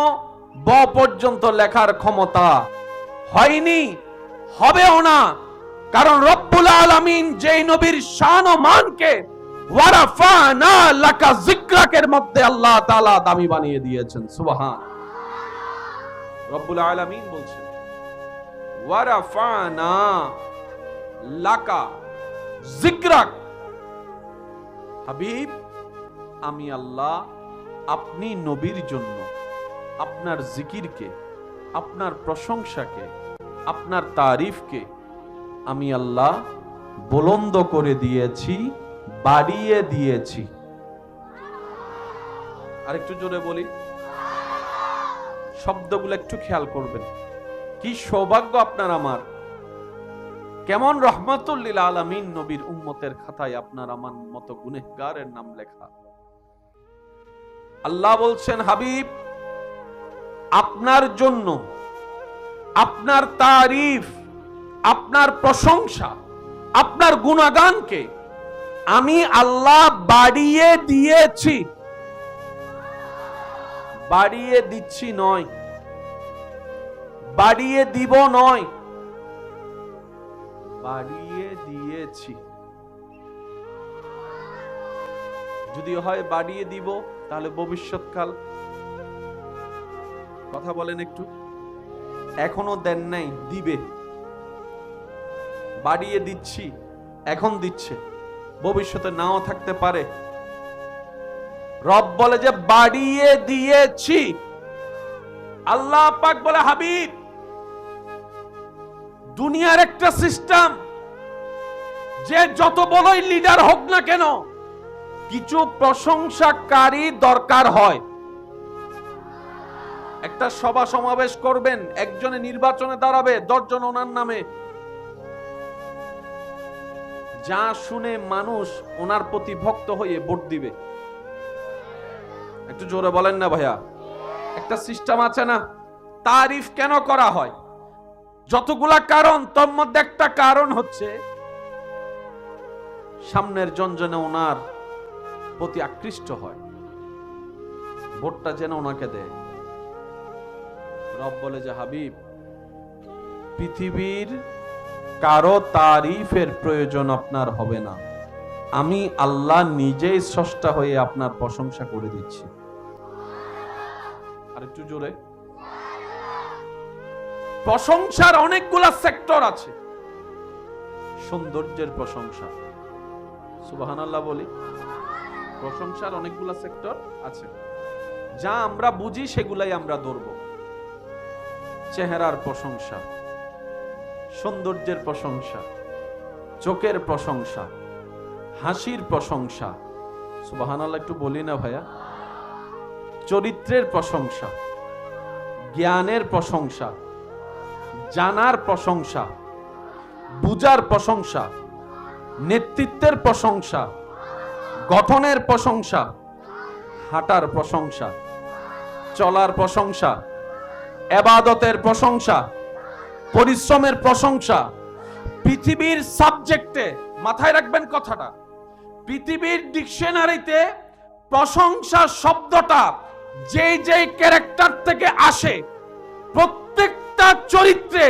ব পর্যন্ত লেখার ক্ষমতা হয়নি, হবেও না। কারণ রব্বুল আলামিন যেই নবীর শান ও মানকে ওয়ারাফানা লাকা যিকরাকের মধ্যে আল্লাহ তাআলা দামি বানিয়ে দিয়েছেন। সুবহান। রব্বুল আলামিন বলছেন ওয়ারাফানা লাকা যিকরাক, হাবিব আমি আল্লাহ আপনি নবীর জন্য আপনার জিকিরকে, আপনার প্রশংসাকে, আপনার তারিফকে আমি আল্লাহ বুলন্দ করে দিয়েছি, বাড়িয়ে দিয়েছি। আরেকটু জোরে বলি, শব্দগুলো একটু খেয়াল করবেন। কি সৌভাগ্য আপনার আমার, কেমন রহমাতুল লিল আলামিন নবীর উম্মতের খাতায় আপনার আমার মতো গুনাহগারের নাম লেখা। আল্লাহ বলছেন হাবিব আপনার জন্য আপনার তারিফ, আপনার প্রশংসা, আপনার গুণগানকে আমি আল্লাহ বাড়িয়ে দিয়েছি। বাড়িয়ে দিচ্ছি নয়, বাড়িয়ে দিব নয়, বাড়িয়ে দিয়েছি। যদি হয় বাড়িয়ে দিব, তাহলে ভবিষ্যৎকাল, কথা বলেন একটু, এখনো দেন নাই, দিবে। বাড়িয়ে দিচ্ছি, এখন দিচ্ছে, ভবিষ্যতে নাও থাকতে পারে। রব বলে যে বাড়িয়ে দিয়েছি। আল্লাহ পাক বলে হাবিব দুনিয়ার একটা সিস্টেম, যে যত বড়ই লিডার হোক না কেন, কিছু প্রশংসাকারী দরকার হয়। একটা সভা সমাবেশ করবেন, একজনে নির্বাচনে দাঁড়াবে, 10 জন ওনার নামে, যা শুনে মানুষ ওনার প্রতি ভক্ত হয়ে ভোট দিবে। একটু জোরে বলেন না ভাইয়া। একটা সিস্টেম আছে না? তারিফ কেন করা হয়? যতগুলা কারণ, তোর মধ্যে একটা কারণ হচ্ছে সামনের জন যেন ওনার প্রতি আকৃষ্ট হয়, ভোটটা যেন ওনাকে দেয়। রব বলে যে হাবিব পৃথিবীর কারো তারিফের প্রয়োজন আপনার হবে না, আমি আল্লাহ নিজেই স্রষ্টা হয়ে আপনার প্রশংসা করে দিচ্ছি। আর একটু জোরে। প্রশংসার অনেকগুলা সেক্টর আছে। সৌন্দর্যের প্রশংসা, সুবহানাল্লাহ বলি। প্রশংসার অনেকগুলা সেক্টর আছে, যা আমরা বুঝি সেগুলাই আমরা ধরব। চেহারার প্রশংসা, সৌন্দর্যের প্রশংসা, চোখের প্রশংসা, হাসির প্রশংসা, সুবহানাল্লাহ একটু বলি না ভাইয়া। চরিত্রের প্রশংসা, জ্ঞানের প্রশংসা, জানার প্রশংসা, বুঝার প্রশংসা, নেতৃত্বের প্রশংসা, গঠনের প্রশংসা, হাঁটার প্রশংসা, চলার প্রশংসা, ইবাদতের প্রশংসা, পরিশ্রমের প্রশংসা। পৃথিবীর সাবজেক্টে মাথায় রাখবেন কথাটা, পৃথিবীর ডিকশনারিতে প্রশংসা শব্দটা যেই যেই ক্যারেক্টার থেকে আসে, প্রত্যেকটা চরিত্রে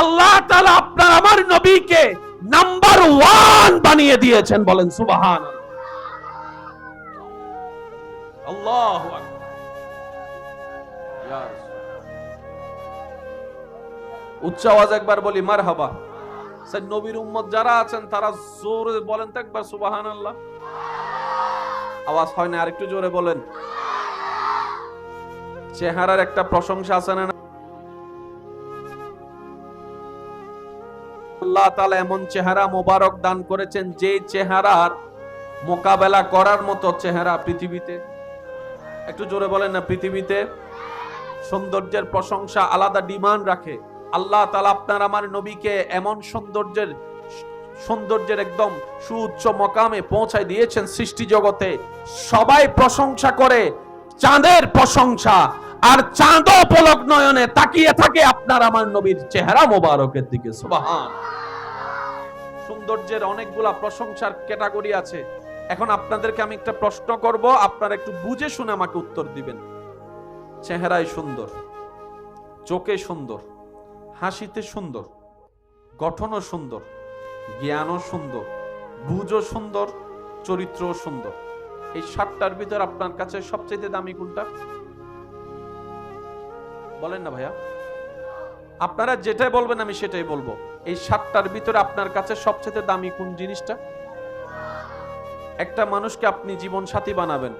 আল্লাহ তাআলা আপনার আমার নবীকে নাম্বার 1 বানিয়ে দিয়েছেন। বলেন সুবহানাল্লাহ। আল্লাহু আকবার। ইয়া রাসূল, উচ্চ আওয়াজ একবার বলি মারহাবা। স্যার নবীর উম্মত যারা আছেন তারা জোরে বলেন তো একবার সুবহানাল্লাহ। আওয়াজ হয় না, আরেকটু জোরে বলেন। চেহারার একটা প্রশংসা আছে না? আল্লাহ তাআলা এমন চেহারা মোবারক দান করেছেন যে চেহারার মোকাবেলা করার মতো চেহারা পৃথিবীতে, একটু জোরে বলেন না, পৃথিবীতে সৌন্দর্যের প্রশংসা আলাদা ডিমান্ড রাখে। আল্লাহ তাআলা আপনার আমার নবীকে এমন সৌন্দর্যের একদম সুউচ্চ মকামে পৌঁছায় দিয়েছেন, সৃষ্টি জগতে সবাই প্রশংসা করে চাঁদের প্রশংসা, আর চাঁদও পলক নয়নে তাকিয়ে থাকে আপনার আমার নবীর চেহারা মোবারকের দিকে। সুবহান। সৌন্দর্যের অনেকগুলা প্রশংসার ক্যাটাগরি আছে। এখন আপনাদেরকে আমি একটা প্রশ্ন করব, আপনারা একটু বুঝে শুনে আমাকে উত্তর দিবেন। চেহারায় সুন্দর, চোখে সুন্দর, হাসিতে সুন্দর, গঠনও সুন্দর, জ্ঞানও সুন্দর, বুঝও সুন্দর, চরিত্রও সুন্দর। এই 7টার ভিতর আপনার কাছে সবচেয়ে দামি কোনটা? বলেন না ভাইয়া। আপনারা যেটাই বলবেন আমি সেটাই বলবো। এই 7টার ভিতরে আপনার কাছে সবচেয়ে দামি কোন জিনিসটা? একটা মানুষকে আপনি জীবন সাথী বানাবেন,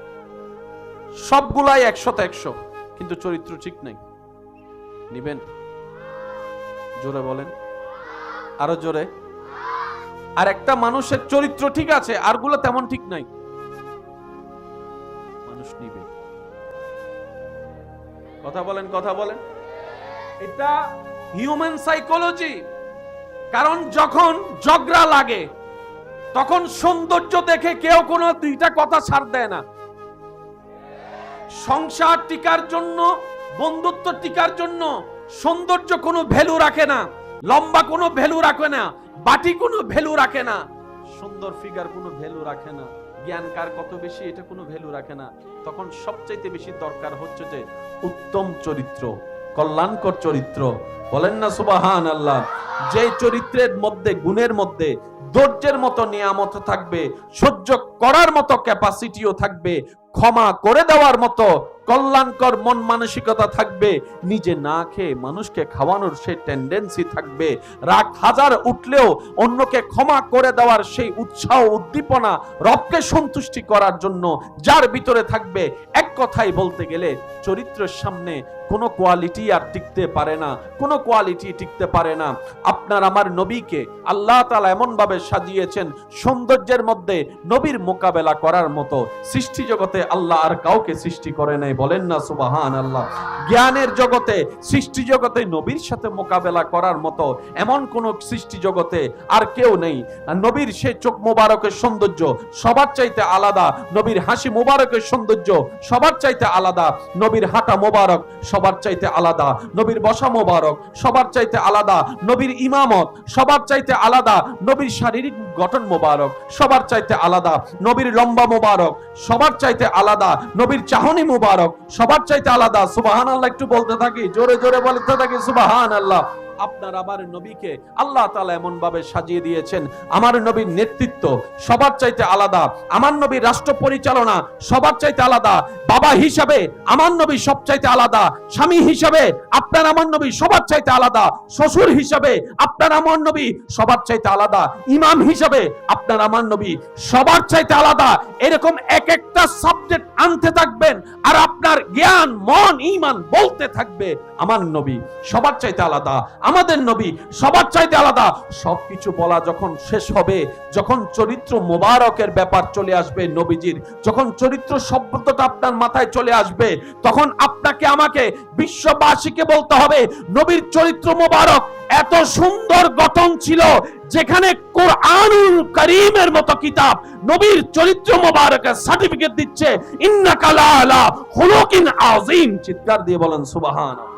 সবগুলাই 100তে 100, কিন্তু চরিত্র ঠিক নাই, নিবেন? জোরে বলেন, আরো জোরে। আর একটা মানুষের চরিত্র ঠিক আছে, আরগুলো তেমন ঠিক নাই, মানুষ নিবে? কথা বলেন, কথা বলেন। এটা হিউম্যান সাইকোলজি। কারণ যখন ঝগড়া লাগে তখন সৌন্দর্য দেখে কেউ কোনো দুইটা কথা ছাড় দেয় না। সংসার টিকার জন্য, বন্ধুত্ব টিকার জন্য সৌন্দর্য কোনো ভ্যালু রাখে না, লম্বা কোনো ভ্যালু রাখে না, বাটি কোনো ভ্যালু রাখে না, সুন্দর ফিগার কোনো ভ্যালু রাখে না, জ্ঞান কার কত বেশি এটা কোনো ভ্যালু রাখে না। তখন সবচাইতে বেশি দরকার হচ্ছে যে উত্তম চরিত্র, কল্যাণকর চরিত্র। বলেন না সুবহানাল্লাহ। যে চরিত্রের মধ্যে, গুণের মধ্যে ধৈর্যের মতো নিয়ামত থাকবে, সহ্য করার মতো ক্যাপাসিটিও থাকবে, ক্ষমা করে দেওয়ার মতো কল্যাণকর মন মানসিকতা থাকবে, নিজে না খেয়ে মানুষকে খাওয়ানোর সেই টেন্ডেন্সি থাকবে, রাগ হাজার উঠলেও অন্যকে ক্ষমা করে দেওয়ার সেই উৎসাহ উদ্দীপনা, রবকে সন্তুষ্টি করার জন্য যার ভিতরে থাকবে, এক কথাই বলতে গেলে চরিত্রের সামনে কোনো কোয়ালিটি আর টিকতে পারে না, কোনো কোয়ালিটি টিকতে পারে না। আপনার আমার নবীকে আল্লাহ তাআলা এমন ভাবে সাজিয়েছেন, সৌন্দর্যের মধ্যে নবীর মোকাবেলা করার মতো সৃষ্টি জগতে আল্লাহ আর কাউকে সৃষ্টি করে নাই। বলেন না সুবহানাল্লাহ। জ্ঞানের জগতে, সৃষ্টি জগতে নবীর সাথে মোকাবেলা করার মতো এমন কোন সৃষ্টি জগতে আর কেউ নেই। নবীর সেই চোখ মোবারকের সৌন্দর্য সবার চাইতে আলাদা, নবীর হাসি মোবারকের সৌন্দর্য সবার চাইতে আলাদা, নবীর হাঁটা মোবারক সবার চাইতে আলাদা, নবীর বসা মোবারক সবার চাইতে আলাদা, নবীর ইমামত সবার চাইতে আলাদা, নবীর শারীরিক গঠন মোবারক সবার চাইতে আলাদা, নবীর লম্বা মোবারক সবার চাইতে আলাদা, নবীর চাহনি মোবারক সবার চাইতে আলাদা। সুবহানাল্লাহ একটু বলতে থাকি, জোরে জোরে বলতে থাকি সুবহানাল্লাহ। আপনার আমার নবীকে আল্লাহ তাআলা এমন ভাবে সাজিয়ে দিয়েছেন, আমার নবীর নেতৃত্ব সবার চাইতে আলাদা, আমার নবীর রাষ্ট্র পরিচালনা সবার চাইতে আলাদা, বাবা হিসাবে আমার নবী সব চাইতে আলাদা, স্বামী হিসাবে আপনার আমার নবী সবার চাইতে আলাদা, শ্বশুর হিসাবে আপনার আমার নবী সবার চাইতে আলাদা, ইমাম হিসাবে আপনার আমার নবী সবার চাইতে আলাদা। এরকম এক একটা সাবজেক্ট আনতে থাকবেন আর আপনার জ্ঞান মন ঈমান বলতে থাকবে আমার নবী সবার চাইতে আলাদা, আমাদের নবী সবার চাইতে আলাদা। সবকিছু বলা যখন শেষ হবে, যখন চরিত্র মোবারকের ব্যাপার চলে আসবে নবীজির, যখন চরিত্র শব্দটা আপনার মাথায় চলে আসবে, তখন আপনাকে আমাকে বিশ্ববাসীকে বলতে হবে নবীর চরিত্র মোবারক এত সুন্দর গঠন ছিল, যেখানে কোরআনুল কারীমের মতো কিতাব নবীর চরিত্র মোবারকের সার্টিফিকেট দিচ্ছে, ইন্নাকা লাআলা খুলুকিন আযীম। চিৎকার দিয়ে বলেন সুবহানাল্লাহ।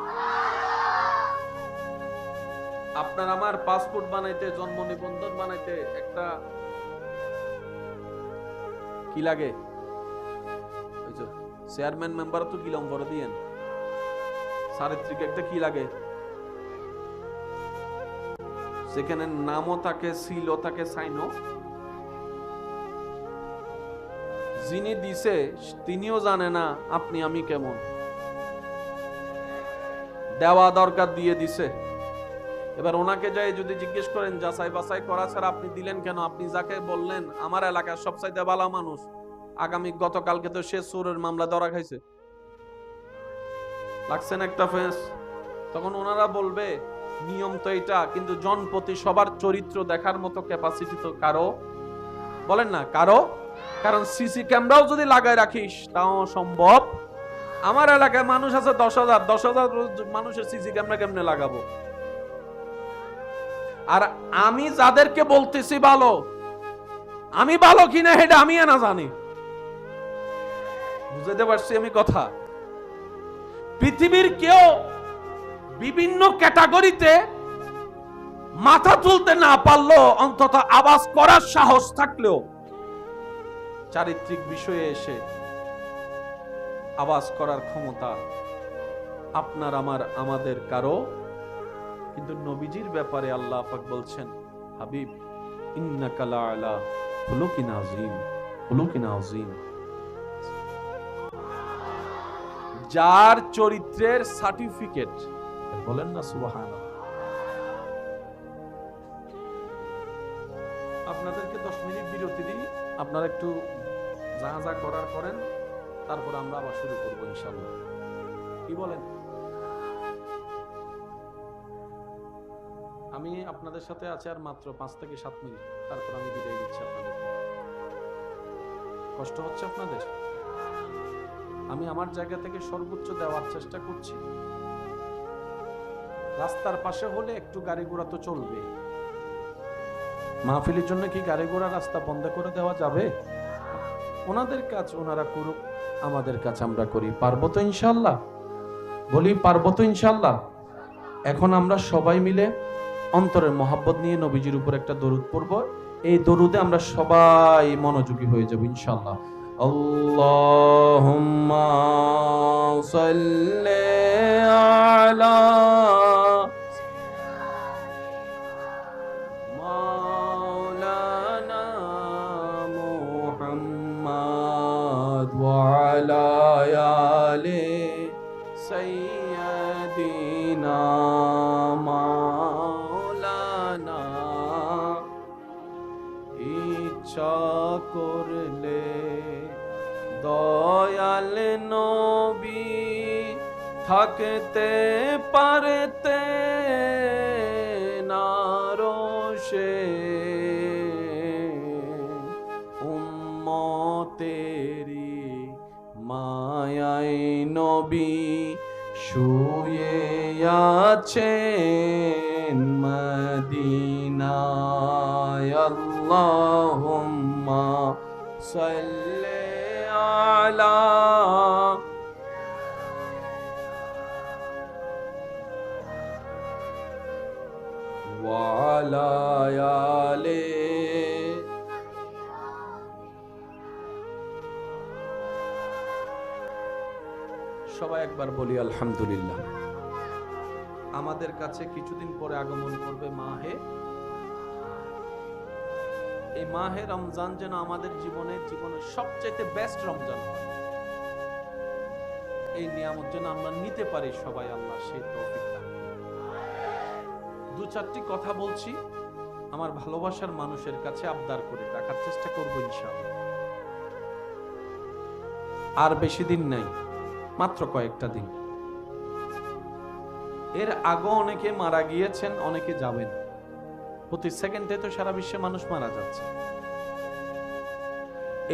আপনার আমার পাসপোর্ট বানাইতে, জন্ম নিবন্ধন বানাইতে একটা কি লাগে, ওই যে চেয়ারম্যান মেম্বার তো কি নম্বর দিয়েন, চারিত্রিক একটা কি লাগে, সেখানে নামও থাকে, সিলও থাকে, সাইনও। যিনি দিছে তিনিও জানে না আপনি আমি কেমন, দেওয়া দরকার দিয়ে দিছে। এবার ওনাকে যাই যদি জিজ্ঞেস করেন যাচাই বাছাই করা ছাড়া আপনি দিলেন কেন, আপনি যাকে বললেন আমার এলাকার সবচাইতে ভালো মানুষ, আগামী গতকালকে তো সে চোরের মামলা ধরা খাইছে, লাগছেন একটা ফেস, তখন ওনারা বলবে নিয়ম তো এটা, কিন্তু জনপ্রতি সবার চরিত্র দেখার মতো ক্যাপাসিটি তো কারো, বলেন না কারো, কারণ সিসি ক্যামেরাও যদি লাগায় রাখিস তাও সম্ভব। আমার এলাকায় মানুষ আছে 10,000, 10,000 মানুষের সিসি ক্যামেরা কেমনে লাগাবো? আর আমি যাদেরকে বলতেছি ভালো, আমি ভালো কিনা এটা আমি না জানি, বুঝতে পারছি আমি কথা। পৃথিবীর কেউ বিভিন্ন ক্যাটাগরিতে মাথা তুলতে না পারলেও অন্তত আওয়াজ করার সাহস থাকলেও চারিত্রিক বিষয়ে এসে আওয়াজ করার ক্ষমতা আপনার আমার আমাদের কারো, কিন্তু নবীজির ব্যাপারে আল্লাহ পাক বলছেন হাবিব ইন্নাকা লাআলা খুলুকিন আযীম, খুলুকিন আযীম। যার চরিত্রের সার্টিফিকেট, বলেন না সুবহানাল্লাহ। আপনাদেরকে 10 মিনিট বিরতি দিই, আপনারা একটু যা যা করার করেন, তারপর আমরা আবার শুরু করবো ইনশাআল্লাহ। কি বলেন? আমি আপনাদের সাথে আছি আর মাত্র 5 থেকে 7 মিনিট, তারপর আমি বিদায় দিচ্ছি আপনাদেরকে। কষ্ট হচ্ছে আপনাদের? আমি আমার জায়গা থেকে সর্বোচ্চ দেওয়ার চেষ্টা করছি। রাস্তার পাশে হলে একটু গাড়ি ঘোড়া তো চলবে, মাহফিলের জন্য কি গাড়ি ঘোড়া রাস্তা বন্ধ করে দেওয়া যাবে? ওনাদের কাজ ওনারা করুক, আমাদের কাজ আমরা করি। পারবো তো ইনশাআল্লাহ? বলি পারবো তো ইনশাআল্লাহ? এখন আমরা সবাই মিলে অন্তরের মহাব্বত নিয়ে নবীজির উপর একটা দরুদ পড়ব। এই দরুদে আমরা সবাই মনোযোগী হয়ে যাব ইনশাআল্লাহ। আল্লাহুম্মা সাল্লি আলা মাওলানা মুহাম্মদ ওয়া আলা আলি সাইয়্যিদিনা মাওলানা। ইচ্ছা করলে দয়াল নবী থাকতে পারতে না রোষে, উম্মতেরি মায়ায় নবী শুয়ে আছেন মদিনায়। আল্লাহুম্মা সাল্লি আলা ওয়া আলা আলি। সবাই একবার বলি আলহামদুলিল্লাহ। আমাদের কাছে কিছুদিন পরে আগমন করবে মাহে। এই মাহে রমজান যেন আমাদের জীবনের সবচেয়ে বেস্ট রমজান হয়, এই নিয়ামত যেন আমরা নিতে পারি সবাই। আল্লাহ সেই তৌফিক দান করুন। দু চারটি কথা বলছি, আমার ভালোবাসার মানুষের কাছে আবদার করে রাখার চেষ্টা করব ইনশাআল্লাহ। আর বেশি দিন নাই, মাত্র কয়েকটা দিন। এর আগে অনেকে মারা গিয়েছেন, অনেকে যাবেন। প্রতি সেকেন্ডে তো সারা বিশ্বে মানুষ মারা যাচ্ছে।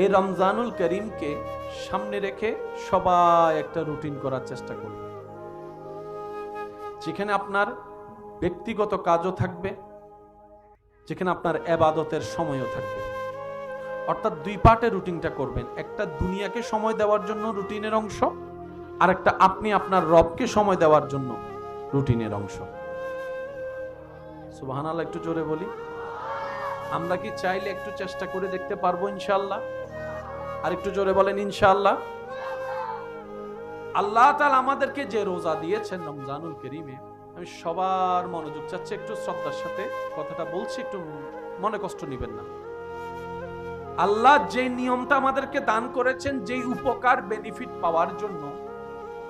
এই রমজানুল করিমকে সামনে রেখে সবাই একটা রুটিন করার চেষ্টা করবে, যেখানে আপনার ব্যক্তিগত কাজও থাকবে, যেখানে আপনার ইবাদতের সময়ও থাকবে। অর্থাৎ দুই পার্টে রুটিনটা করবেন, একটা দুনিয়াকে সময় দেওয়ার জন্য রুটিনের অংশ, আর একটা আপনি আপনার রবকে সময় দেওয়ার জন্য রুটিনের অংশ। সুবহানাল্লাহ, একটু জোরে বলি। আমরা কি চাইলে একটু চেষ্টা করে দেখতে পারবো ইনশাআল্লাহ? আর একটু জোরে বলেন ইনশাআল্লাহ। আল্লাহ তাআলা আমাদেরকে যে রোজা দিয়েছেন রমজানুল করিমে, আমি সবার মনোযোগ চাচ্ছি, একটু শ্রদ্ধার সাথে কথাটা বলছি, একটু মনে কষ্ট নেবেন না। আল্লাহ যে নিয়মটা আমাদেরকে দান করেছেন, যেই উপকার বেনিফিট পাওয়ার জন্য,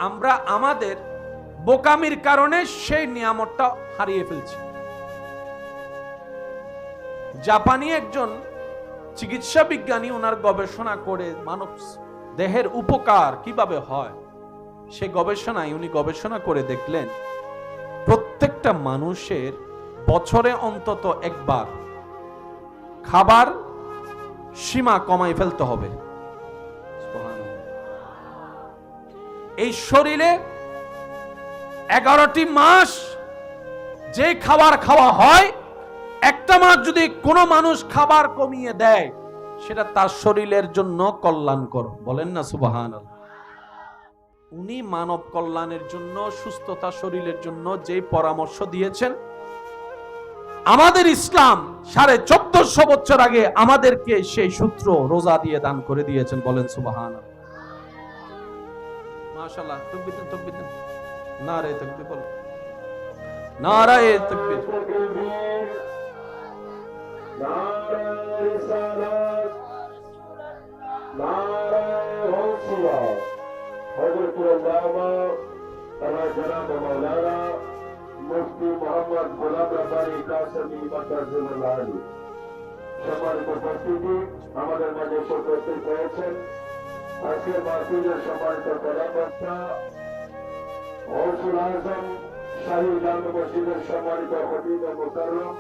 আমরা আমাদের বোকামির কারণে সেই নিয়ামতটা হারিয়ে ফেলছি। জাপানি একজন চিকিৎসা বিজ্ঞানী ওনার গবেষণা করে মানব দেহের উপকার কিভাবে হয়, সে গবেষণায় উনি গবেষণা করে দেখলেন প্রত্যেকটা মানুষের বছরে অন্তত একবার খাবার সীমা কমাই ফেলতে হবে। এই শরীরে 11টি মাস যে খাবার খাওয়া হয়, একটা মাস যদি কোনো মানুষ খাবার কমিয়ে দেয়, সেটা তার শরীরের জন্য কল্যাণকর। বলেন না সুবহানাল্লাহ। উনি মানব কল্যাণের জন্য, সুস্থতা শরীরের জন্য যে পরামর্শ দিয়েছেন, আমাদের ইসলাম 1450 বছর আগে আমাদেরকে সেই সূত্র রোজা দিয়ে দান করে দিয়েছেন। বলেন সুবহানাল্লাহ। মাশাআল্লাহ, তাকবীর দেন, তাকবীর দেন, নারে তাকবীর বলেন, নারায়ে তাকবীর। নারায়ে রিসালাত, নারায়ে হুসিয়া। হযরত আল্লামা জনাব মাওলানা মুফতি মুহাম্মদ গোলাম রব্বানী কাসেমী মাদ্রাসাতুল আলী সম্মানিত উপস্থিতি, আমাদের মাঝে উপস্থিত হয়েছেন আজকের মাহফিলের সম্মানিত প্রধানবক্তা গৌসুল আজম শাহী জামে মসজিদের সম্মানিত খতিব মুকাররম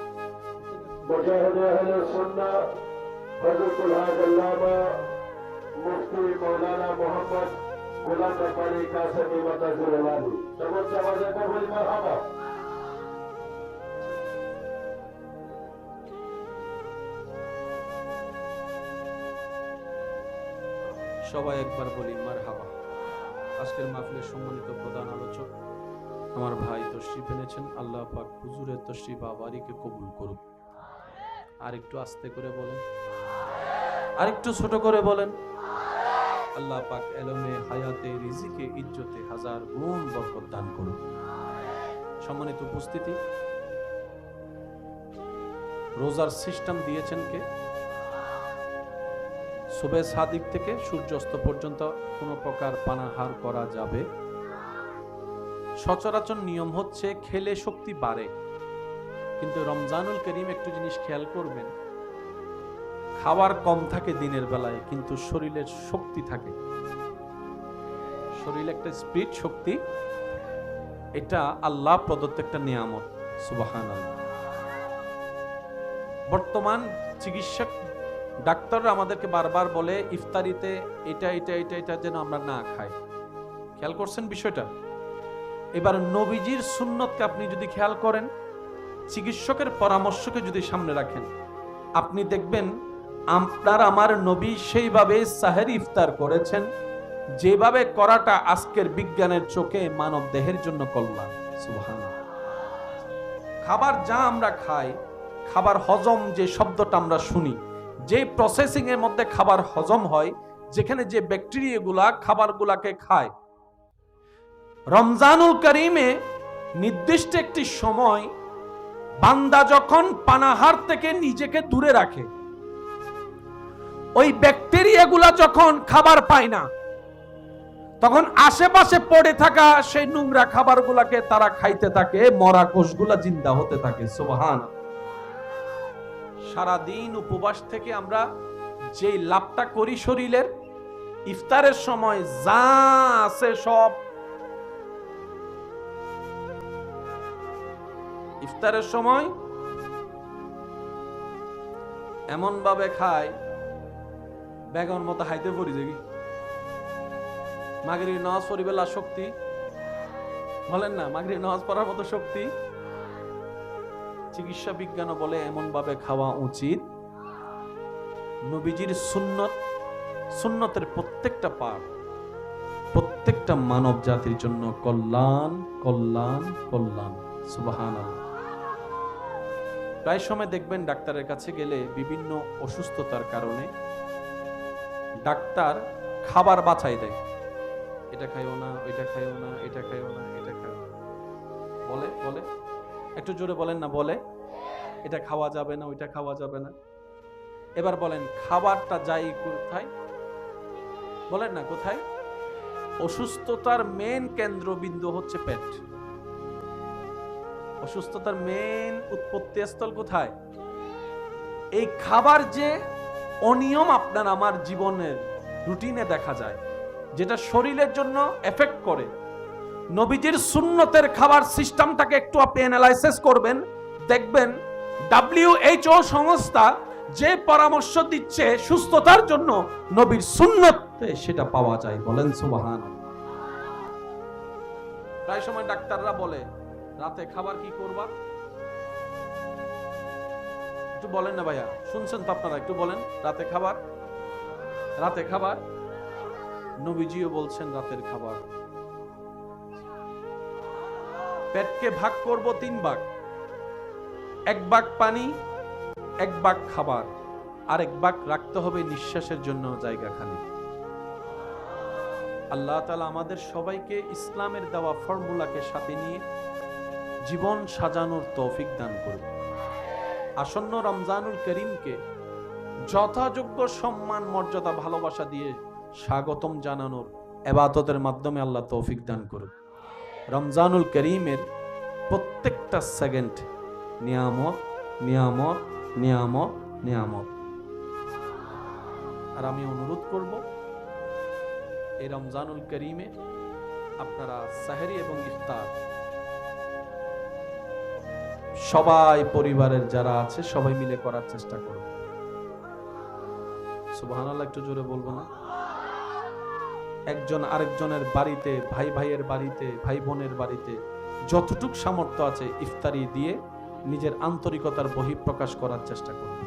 মুজাহিদ আহলে সুন্নাহ হযরতুল হাজ আল্লামা মুফতি মাওলানা মুহাম্মদ গোলাম রব্বানী কাসেমী মাদ্রাসাতুল আলী। সর্বোচ্চ আওয়াজে বলি মারহাবা। সবাই একবার বলি মারহাবা। আজকের মাহফিলের সম্মানিত প্রধান আলোচক আমার ভাই তশরিফ এনেছেন। আল্লাহ পাক হুজুরের তশরিফ আবারিকে কবুল করুক। আর একটু আস্তে করে বলেন, আর একটু ছোট করে বলেন। আল্লাহ পাক এলমে, হায়াতে, রিজিকে, ইজ্জতে হাজার গুণ বরকত দান করুন। সম্মানিত উপস্থিতি, রোজার সিস্টেম দিয়েছেন কে? সুবে সাদিক থেকে সূর্যাস্ত পর্যন্ত কোনো প্রকার পানাহার করা যাবে। সচরাচর নিয়ম হচ্ছে খেলে শক্তি বাড়ে, কিন্তু রমজানুল করিম একটু জিনিস খেয়াল করবেন, খাবার কম থাকে দিনের বেলায়, কিন্তু শরীরের শক্তি থাকে। শরীরে একটা স্পিরিট শক্তি, এটা আল্লাহ প্রদত্ত একটা নিয়ামত। সুবহানাল্লাহ। বর্তমান চিকিৎসক ডাক্তাররা আমাদেরকে বারবার বলে ইফতারিতে এটা এটা এটা এটা যেন আমরা না খাই। খেয়াল করছেন বিষয়টা? এবার নবীজির সুন্নতকে আপনি যদি খেয়াল করেন, চিকিৎসকের পরামর্শকে যদি সামনে রাখেন, আপনি দেখবেন আপনার আমার নবী সেইভাবে সাহের ইফতার করেছেন, যেভাবে করাটা আজকের বিজ্ঞানের চোখে মানব দেহের জন্য কল্যাণ। সুবহানাল্লাহ। খাবার যা আমরা খাই, খাবার হজম যে শব্দটা আমরা শুনি, যে প্রসেসিং এর মধ্যে খাবার হজম হয়, যেখানে যে ব্যাকটেরিয়াগুলা খাবারগুলাকে খায়, রমজানুল করিমে নির্দিষ্ট একটি সময় বান্দা যখন পানাহার থেকে নিজেকে দূরে রাখে, ওই ব্যাকটেরিয়াগুলা যখন খাবার পায় না, তখন আশেপাশে পড়ে থাকা সেই নোংরা খাবারগুলাকে তারা খাইতে থাকে, মরা কোষগুলা জিন্দা হতে থাকে। সুবহানাল্লাহ। সারাদিন উপবাস থেকে আমরা যে লাভটা করি শরীরের, ইফতারের সময় যা আছে সব, ইফতারের সময় এমন ভাবে খায় বেগন মতো হাইতে পড়ি দেখি। মাগরিব নামাজ পড়িবেলা শক্তি, বলেন না মাগরিব নামাজ পড়ার মতো শক্তি। চিকিৎসা বিজ্ঞান বলে এমন ভাবে খাওয়া উচিত, নবীজির সুন্নতের প্রত্যেকটা পাঠ প্রত্যেকটা মানব জাতির জন্য কল্যাণ কল্যাণ কল্যাণ। সুবহানাল্লাহ। প্রায় সময় দেখবেন ডাক্তারের কাছে গেলে বিভিন্ন অসুস্থতার কারণে ডাক্তার খাবার বাছাই দেয়, এটা খাইও না, ওইটা খাইও না, এটা খাইও না, এটা খাইও না, বলে বলে একটু জোরে বলেন না, বলে এটা খাওয়া যাবে না, ওইটা খাওয়া যাবে না। এবার বলেন খাবারটা যাই কোথায়, বলেন না কোথায়? অসুস্থতার মেন কেন্দ্রবিন্দু হচ্ছে পেট। অসুস্থতার মেন উৎপত্তি স্থল কোথায়? এই খাবার যে অনিয়ম আপনার আমার জীবনের রুটিনে দেখা যায়, যেটা শরীরের জন্য এফেক্ট করে, নবীজির সুন্নতের খাবার সিস্টেমটাকে একটু আপনি অ্যানালাইসিস করবেন, দেখবেন WHO সংস্থা যে পরামর্শ দিচ্ছে সুস্থতার জন্য নবীর সুন্নতে সেটা পাওয়া যায়। বলেন সুবহানাল্লাহ। প্রায় সময় ডাক্তাররা বলে রাতে খাবার কি করবা, একটু বলেন না ভাইয়া, শুনছেন তো আপনারা, একটু বলেন রাতে খাবার, রাতে খাবার। নবীজিও বলছেন রাতের খাবার পেটকে ভাগ করব 3 ভাগ, 1 ভাগ পানি, 1 ভাগ খাবার, আর 1 ভাগ রাখতে হবে নিঃশ্বাসের জন্য জায়গা খালি। আল্লাহ তাআলা আমাদের সবাইকে ইসলামের দেওয়া ফর্মুলাকে সাথে নিয়ে জীবন সাজানোর তৌফিক দান করুন। আসন্ন রমজানুল করিমকে যথাযোগ্য সম্মান মর্যাদা ভালোবাসা দিয়ে স্বাগতম জানানোর ইবাদতের মাধ্যমে আল্লাহ তৌফিক দান করুন। রমজানুল করিমের প্রত্যেকটা সেকেন্ড নিয়ামত নিয়ামত নিয়ামত নিয়ামত। আর আমি অনুরোধ করব এই রমজানুল করিমে আপনারা সাহরি এবং ইফতার সবাই পরিবারের যারা আছে সবাই মিলে করার চেষ্টা করব। সুবহানাল্লাহ, একটু জোরে বলবো না? একজন আরেকজনের বাড়িতে, ভাই ভাইয়ের বাড়িতে, ভাই বোনের বাড়িতে যতটুক সামর্থ্য আছে ইফতারি দিয়ে নিজের আন্তরিকতার বহিঃপ্রকাশ করার চেষ্টা করব।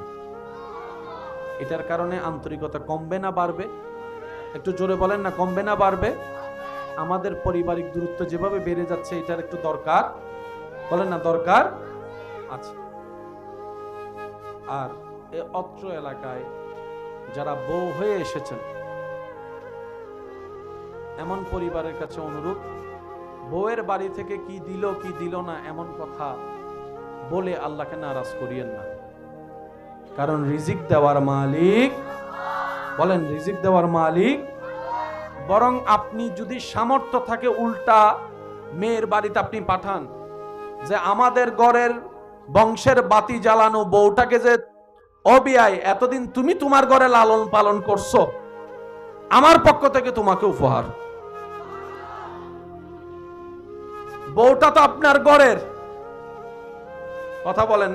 এটার কারণে আন্তরিকতা কমবে না বাড়বে? একটু জোরে বলেন না, কমবে না বাড়বে? আমাদের পারিবারিক দূরত্ব যেভাবে বেড়ে যাচ্ছে এটার একটু দরকার, বলেন না দরকার আছে। আর এই অত্র এলাকায় যারা বউ হয়ে এসেছেন এমন পরিবারের কাছে অনুরোধ, বউয়ের বাড়ি থেকে কি দিল কি দিল না এমন কথা বলে আল্লাহকে নারাজ করিয়েন না। কারণ রিজিক দেওয়ার মালিক, বলেন রিজিক দেওয়ার মালিক। বরং আপনি যদি সামর্থ্য থাকে উল্টা মেয়ের বাড়িতে আপনি পাঠান যে আমাদের ঘরের বংশের বাতি জ্বালানো বউটাকে যে অবিয়াই এতদিন তুমি তোমার ঘরে লালন পালন করছো, আমার পক্ষ থেকে তোমাকে উপহার। বউটা তো আপনার ঘরের, কথা বলেন,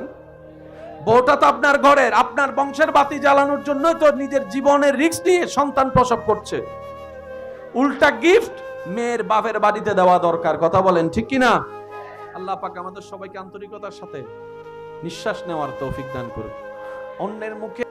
বউটা তো আপনার ঘরের, আপনার বংশের বাতি জ্বালানোর জন্য তো নিজের জীবনের রিস্ক নিয়ে সন্তান প্রসব করছে। উল্টা গিফট মেয়ের বাপের বাড়িতে দেওয়া দরকার, কথা বলেন ঠিক কিনা? আল্লাহ পাক আমাদের সবাইকে আন্তরিকতার সাথে নিঃশ্বাস নেওয়ার তৌফিক দান করুন। অন্যের মুখে